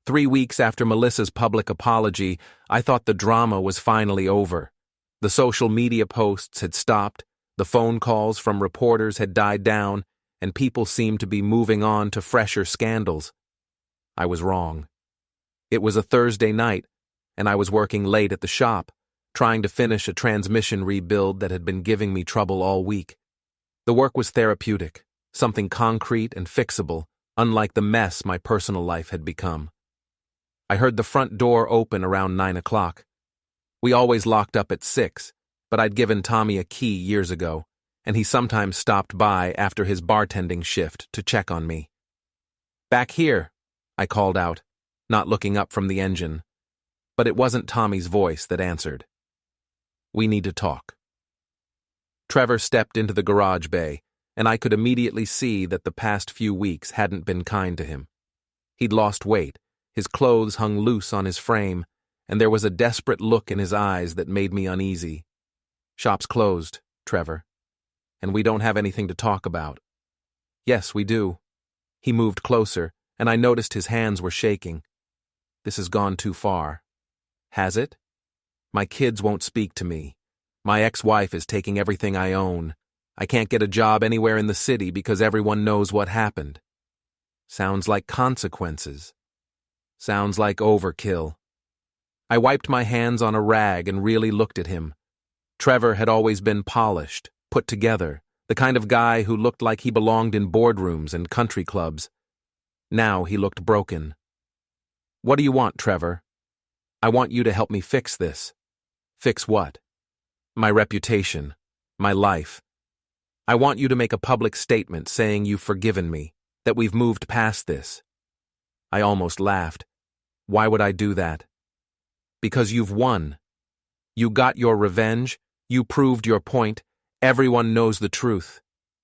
Speaker 1: 3 weeks after Melissa's public apology, I thought the drama was finally over. The social media posts had stopped, the phone calls from reporters had died down, and people seemed to be moving on to fresher scandals. I was wrong. It was a Thursday night, and I was working late at the shop, trying to finish a transmission rebuild that had been giving me trouble all week. The work was therapeutic, something concrete and fixable, unlike the mess my personal life had become. I heard the front door open around 9 o'clock. We always locked up at 6, but I'd given Tommy a key years ago, and he sometimes stopped by after his bartending shift to check on me. "Back here," I called out, not looking up from the engine. But it wasn't Tommy's voice that answered. "We need to talk." Trevor stepped into the garage bay, and I could immediately see that the past few weeks hadn't been kind to him. He'd lost weight, his clothes hung loose on his frame, and there was a desperate look in his eyes that made me uneasy. "Shop's closed, Trevor. And we don't have anything to talk about." "Yes, we do." He moved closer, and I noticed his hands were shaking. "This has gone too far." "Has it?" "My kids won't speak to me. My ex-wife is taking everything I own. I can't get a job anywhere in the city because everyone knows what happened." "Sounds like consequences." "Sounds like overkill." I wiped my hands on a rag and really looked at him. Trevor had always been polished, put together, the kind of guy who looked like he belonged in boardrooms and country clubs. Now he looked broken. "What do you want, Trevor?" "I want you to help me fix this." "Fix what?" "My reputation. My life. I want you to make a public statement saying you've forgiven me, that we've moved past this." I almost laughed. "Why would I do that?" "Because you've won. You got your revenge, you proved your point, everyone knows the truth.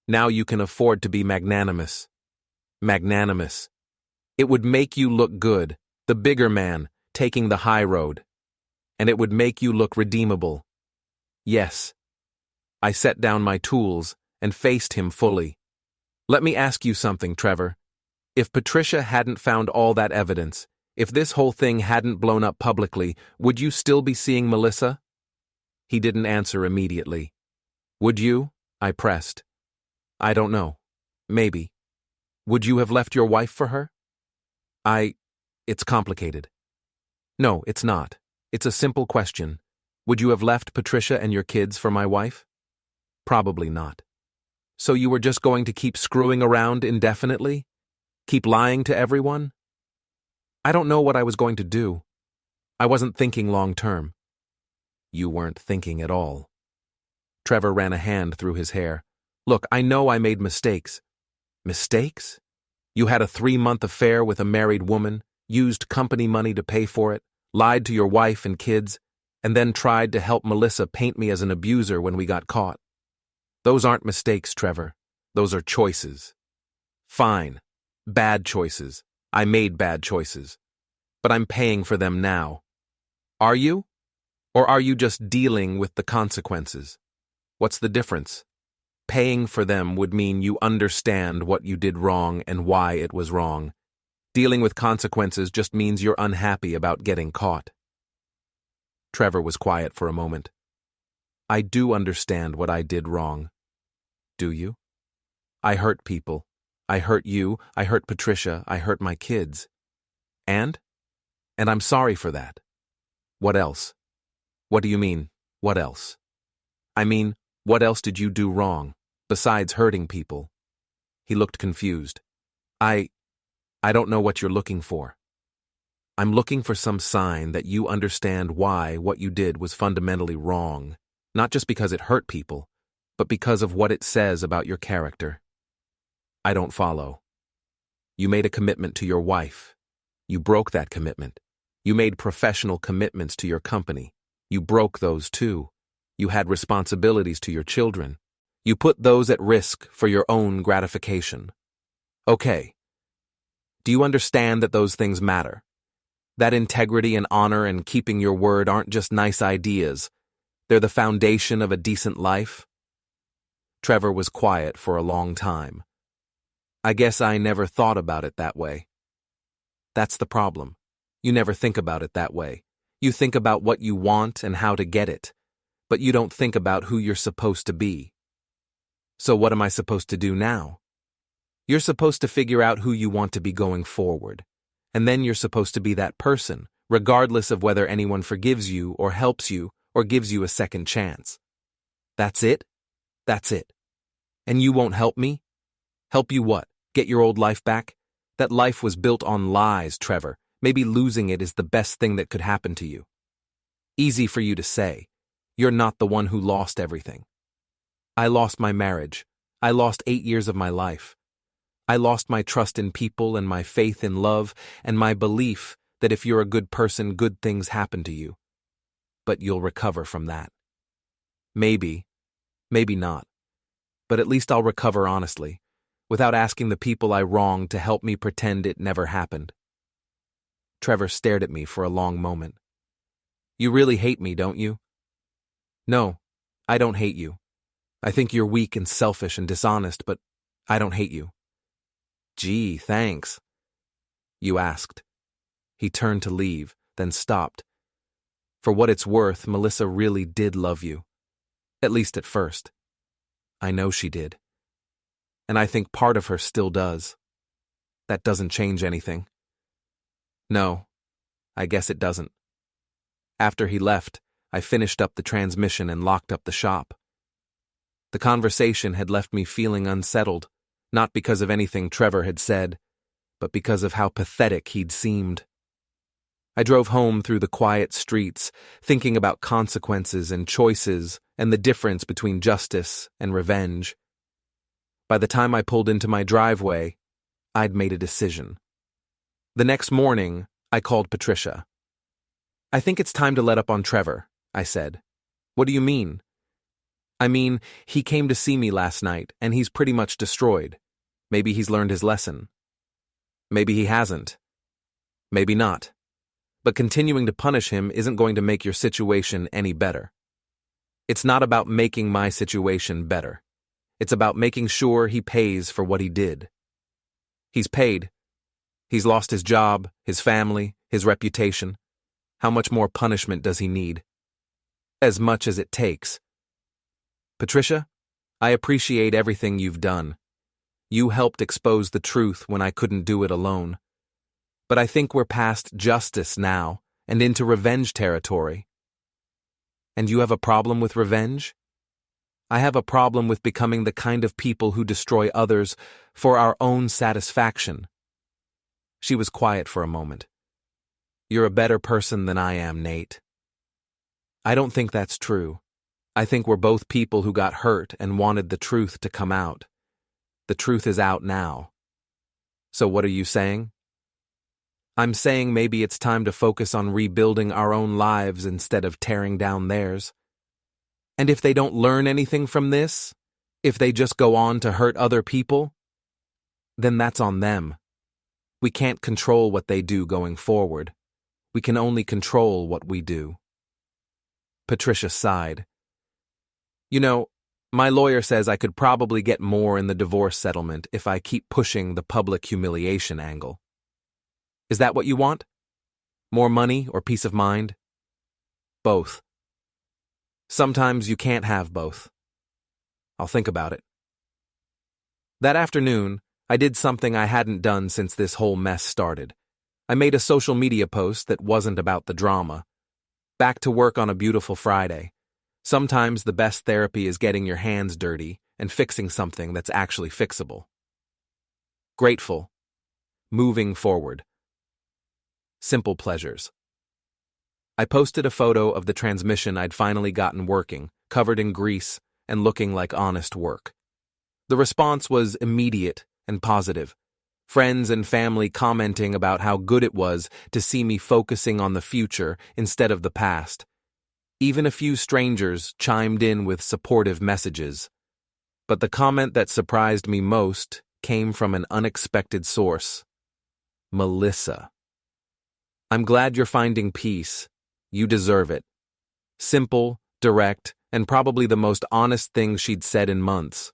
Speaker 1: Now you can afford to be magnanimous." Magnanimous. It would make you look good, the bigger man, taking the high road. And it would make you look redeemable. Yes. I set down my tools and faced him fully. "Let me ask you something, Trevor. If Patricia hadn't found all that evidence, if this whole thing hadn't blown up publicly, would you still be seeing Melissa?" He didn't answer immediately. "Would you?" I pressed. "I don't know. Maybe. Would you have left your wife for her?" It's complicated." "No, it's not. It's a simple question. Would you have left Patricia and your kids for my wife?" "Probably not." "So you were just going to keep screwing around indefinitely? Keep lying to everyone?" "I don't know what I was going to do. I wasn't thinking long term." "You weren't thinking at all." Trevor ran a hand through his hair. "Look, I know I made mistakes." "Mistakes? You had a 3-month affair with a married woman, used company money to pay for it, lied to your wife and kids, and then tried to help Melissa paint me as an abuser when we got caught. Those aren't mistakes, Trevor. Those are choices." "Fine. Bad choices. I made bad choices. But I'm paying for them now. Are you? Or are you just dealing with the consequences? What's the difference? Paying for them would mean you understand what you did wrong and why it was wrong. Dealing with consequences just means you're unhappy about getting caught." Trevor was quiet for a moment. "I do understand what I did wrong." "Do you?" "I hurt people. I hurt you, I hurt Patricia, I hurt my kids. And? And I'm sorry for that. What else?" "What do you mean, what else?" I mean, what else did you do wrong, besides hurting people? He looked confused. I don't know what you're looking for. I'm looking for some sign that you understand why what you did was fundamentally wrong, not just because it hurt people, but because of what it says about your character. I don't follow. You made a commitment to your wife. You broke that commitment. You made professional commitments to your company. You broke those too. You had responsibilities to your children. You put those at risk for your own gratification. Okay. Do you understand that those things matter? That integrity and honor and keeping your word aren't just nice ideas. They're the foundation of a decent life? Trevor was quiet for a long time. I guess I never thought about it that way. That's the problem. You never think about it that way. You think about what you want and how to get it, but you don't think about who you're supposed to be. So what am I supposed to do now? You're supposed to figure out who you want to be going forward. And then you're supposed to be that person, regardless of whether anyone forgives you or helps you or gives you a second chance. That's it? That's it. And you won't help me? Help you what? Get your old life back? That life was built on lies, Trevor. Maybe losing it is the best thing that could happen to you. Easy for you to say. You're not the one who lost everything. I lost my marriage. I lost 8 years of my life. I lost my trust in people and my faith in love and my belief that if you're a good person, good things happen to you. But you'll recover from that. Maybe not. But at least I'll recover honestly, without asking the people I wronged to help me pretend it never happened. Trevor stared at me for a long moment. You really hate me, don't you? No, I don't hate you. I think you're weak and selfish and dishonest, but I don't hate you. Gee, thanks. You asked. He turned to leave, then stopped. For what it's worth, Melissa really did love you. At least at first. I know she did. And I think part of her still does. That doesn't change anything. No, I guess it doesn't. After he left, I finished up the transmission and locked up the shop. The conversation had left me feeling unsettled, not because of anything Trevor had said, but because of how pathetic he'd seemed. I drove home through the quiet streets, thinking about consequences and choices and the difference between justice and revenge. By the time I pulled into my driveway, I'd made a decision. The next morning, I called Patricia. I think it's time to let up on Trevor, I said. What do you mean? I mean, he came to see me last night, and he's pretty much destroyed. Maybe he's learned his lesson. Maybe he hasn't. Maybe not. But continuing to punish him isn't going to make your situation any better. It's not about making my situation better. It's about making sure he pays for what he did. He's paid. He's lost his job, his family, his reputation. How much more punishment does he need? As much as it takes. Patricia, I appreciate everything you've done. You helped expose the truth when I couldn't do it alone. But I think we're past justice now and into revenge territory. And you have a problem with revenge? I have a problem with becoming the kind of people who destroy others for our own satisfaction. She was quiet for a moment. You're a better person than I am, Nate. I don't think that's true. I think we're both people who got hurt and wanted the truth to come out. The truth is out now. So what are you saying? I'm saying maybe it's time to focus on rebuilding our own lives instead of tearing down theirs. And if they don't learn anything from this, if they just go on to hurt other people, then that's on them. We can't control what they do going forward. We can only control what we do. Patricia sighed. You know, my lawyer says I could probably get more in the divorce settlement if I keep pushing the public humiliation angle. Is that what you want? More money or peace of mind? Both. Sometimes you can't have both. I'll think about it. That afternoon, I did something I hadn't done since this whole mess started. I made a social media post that wasn't about the drama. Back to work on a beautiful Friday. Sometimes the best therapy is getting your hands dirty and fixing something that's actually fixable. Grateful. Moving forward. Simple pleasures. I posted a photo of the transmission I'd finally gotten working, covered in grease and looking like honest work. The response was immediate and positive. Friends and family commenting about how good it was to see me focusing on the future instead of the past. Even a few strangers chimed in with supportive messages. But the comment that surprised me most came from an unexpected source. Melissa. I'm glad you're finding peace. You deserve it. Simple, direct, and probably the most honest thing she'd said in months.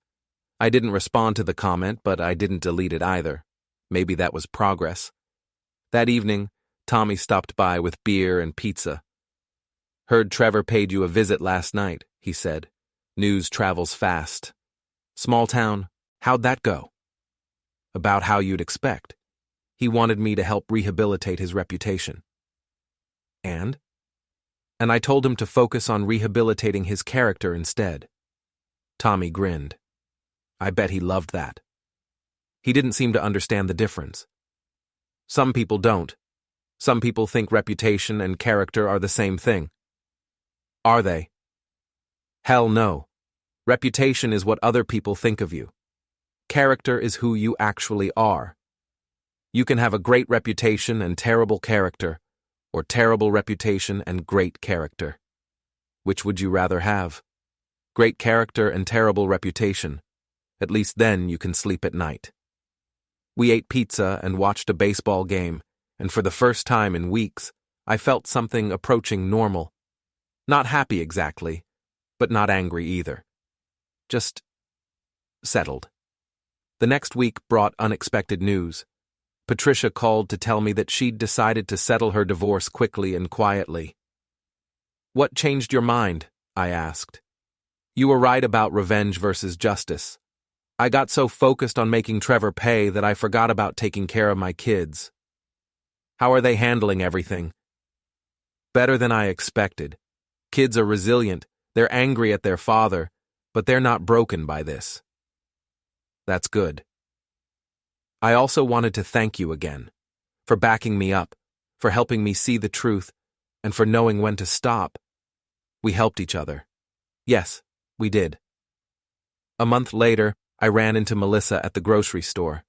Speaker 1: I didn't respond to the comment, but I didn't delete it either. Maybe that was progress. That evening, Tommy stopped by with beer and pizza. Heard Trevor paid you a visit last night, he said. News travels fast. Small town, how'd that go? About how you'd expect. He wanted me to help rehabilitate his reputation. And I told him to focus on rehabilitating his character instead. Tommy grinned. I bet he loved that. He didn't seem to understand the difference. Some people don't. Some people think reputation and character are the same thing. Are they? Hell no. Reputation is what other people think of you. Character is who you actually are. You can have a great reputation and terrible character, or terrible reputation and great character. Which would you rather have? Great character and terrible reputation. At least then you can sleep at night. We ate pizza and watched a baseball game, and for the first time in weeks, I felt something approaching normal. Not happy exactly, but not angry either. Just settled. The next week brought unexpected news. Patricia called to tell me that she'd decided to settle her divorce quickly and quietly. What changed your mind? I asked. You were right about revenge versus justice. I got so focused on making Trevor pay that I forgot about taking care of my kids. How are they handling everything? Better than I expected. Kids are resilient, they're angry at their father, but they're not broken by this. That's good. I also wanted to thank you again, for backing me up, for helping me see the truth, and for knowing when to stop. We helped each other. Yes, we did. A month later, I ran into Melissa at the grocery store.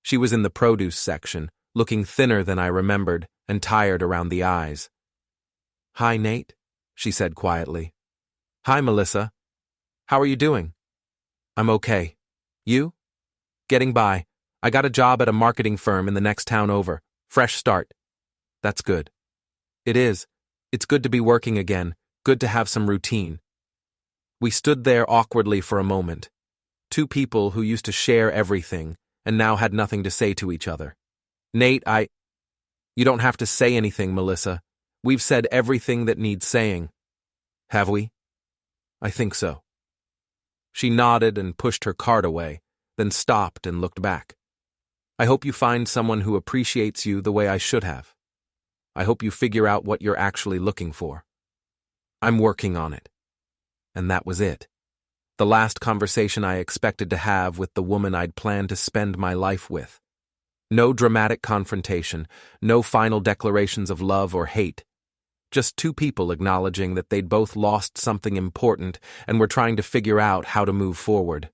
Speaker 1: She was in the produce section, looking thinner than I remembered and tired around the eyes. Hi, Nate, she said quietly. Hi, Melissa. How are you doing? I'm okay. You? Getting by. I got a job at a marketing firm in the next town over. Fresh start. That's good. It is. It's good to be working again, good to have some routine. We stood there awkwardly for a moment. Two people who used to share everything and now had nothing to say to each other. Nate, You don't have to say anything, Melissa. We've said everything that needs saying. Have we? I think so. She nodded and pushed her cart away, then stopped and looked back. I hope you find someone who appreciates you the way I should have. I hope you figure out what you're actually looking for. I'm working on it. And that was it. The last conversation I expected to have with the woman I'd planned to spend my life with. No dramatic confrontation, no final declarations of love or hate. Just two people acknowledging that they'd both lost something important and were trying to figure out how to move forward.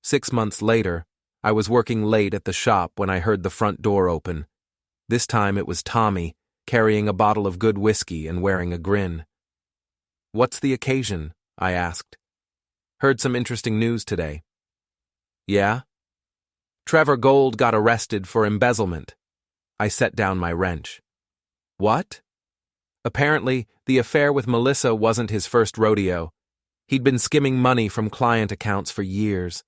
Speaker 1: 6 months later, I was working late at the shop when I heard the front door open. This time it was Tommy, carrying a bottle of good whiskey and wearing a grin. What's the occasion? I asked. Heard some interesting news today. Yeah? Trevor Gold got arrested for embezzlement. I set down my wrench. What? Apparently, the affair with Melissa wasn't his first rodeo. He'd been skimming money from client accounts for years.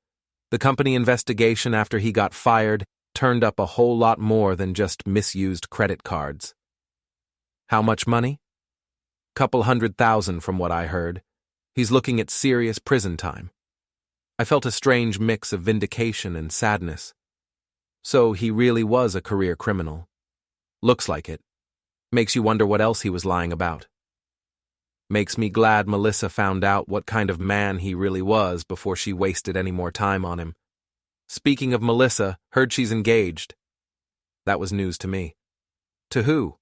Speaker 1: The company investigation after he got fired turned up a whole lot more than just misused credit cards. How much money? Couple $100,000 from what I heard. He's looking at serious prison time. I felt a strange mix of vindication and sadness. So he really was a career criminal. Looks like it. Makes you wonder what else he was lying about. Makes me glad Melissa found out what kind of man he really was before she wasted any more time on him. Speaking of Melissa, heard she's engaged. That was news to me. To who?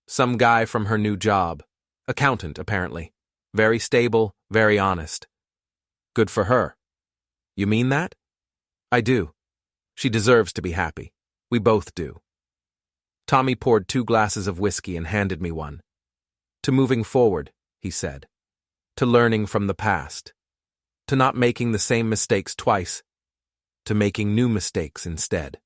Speaker 1: Some guy from her new job. Accountant, apparently. Very stable, very honest. Good for her. You mean that? I do. She deserves to be happy. We both do. Tommy poured 2 glasses of whiskey and handed me one. To moving forward, he said. To learning from the past. To not making the same mistakes twice. To making new mistakes instead.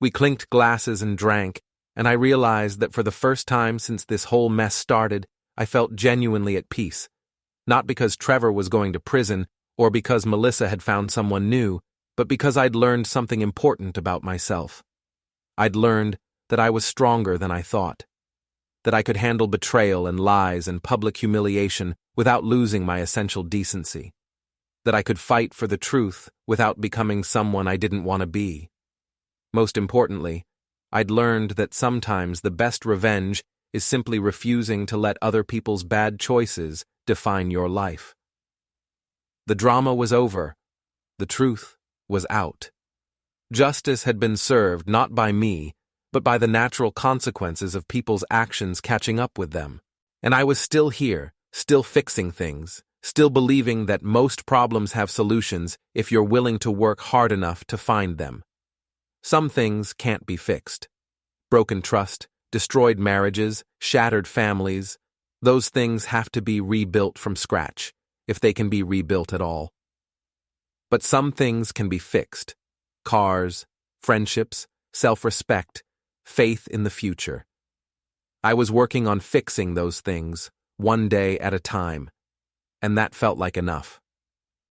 Speaker 1: We clinked glasses and drank, and I realized that for the first time since this whole mess started, I felt genuinely at peace. Not because Trevor was going to prison, or because Melissa had found someone new, but because I'd learned something important about myself. I'd learned that I was stronger than I thought. That I could handle betrayal and lies and public humiliation without losing my essential decency. That I could fight for the truth without becoming someone I didn't want to be. Most importantly, I'd learned that sometimes the best revenge is simply refusing to let other people's bad choices define your life. The drama was over. The truth was out. Justice had been served not by me, but by the natural consequences of people's actions catching up with them. And I was still here, still fixing things, still believing that most problems have solutions if you're willing to work hard enough to find them. Some things can't be fixed. Broken trust, destroyed marriages, shattered families, those things have to be rebuilt from scratch, if they can be rebuilt at all. But some things can be fixed. Cars, friendships, self-respect, faith in the future. I was working on fixing those things, one day at a time, and that felt like enough.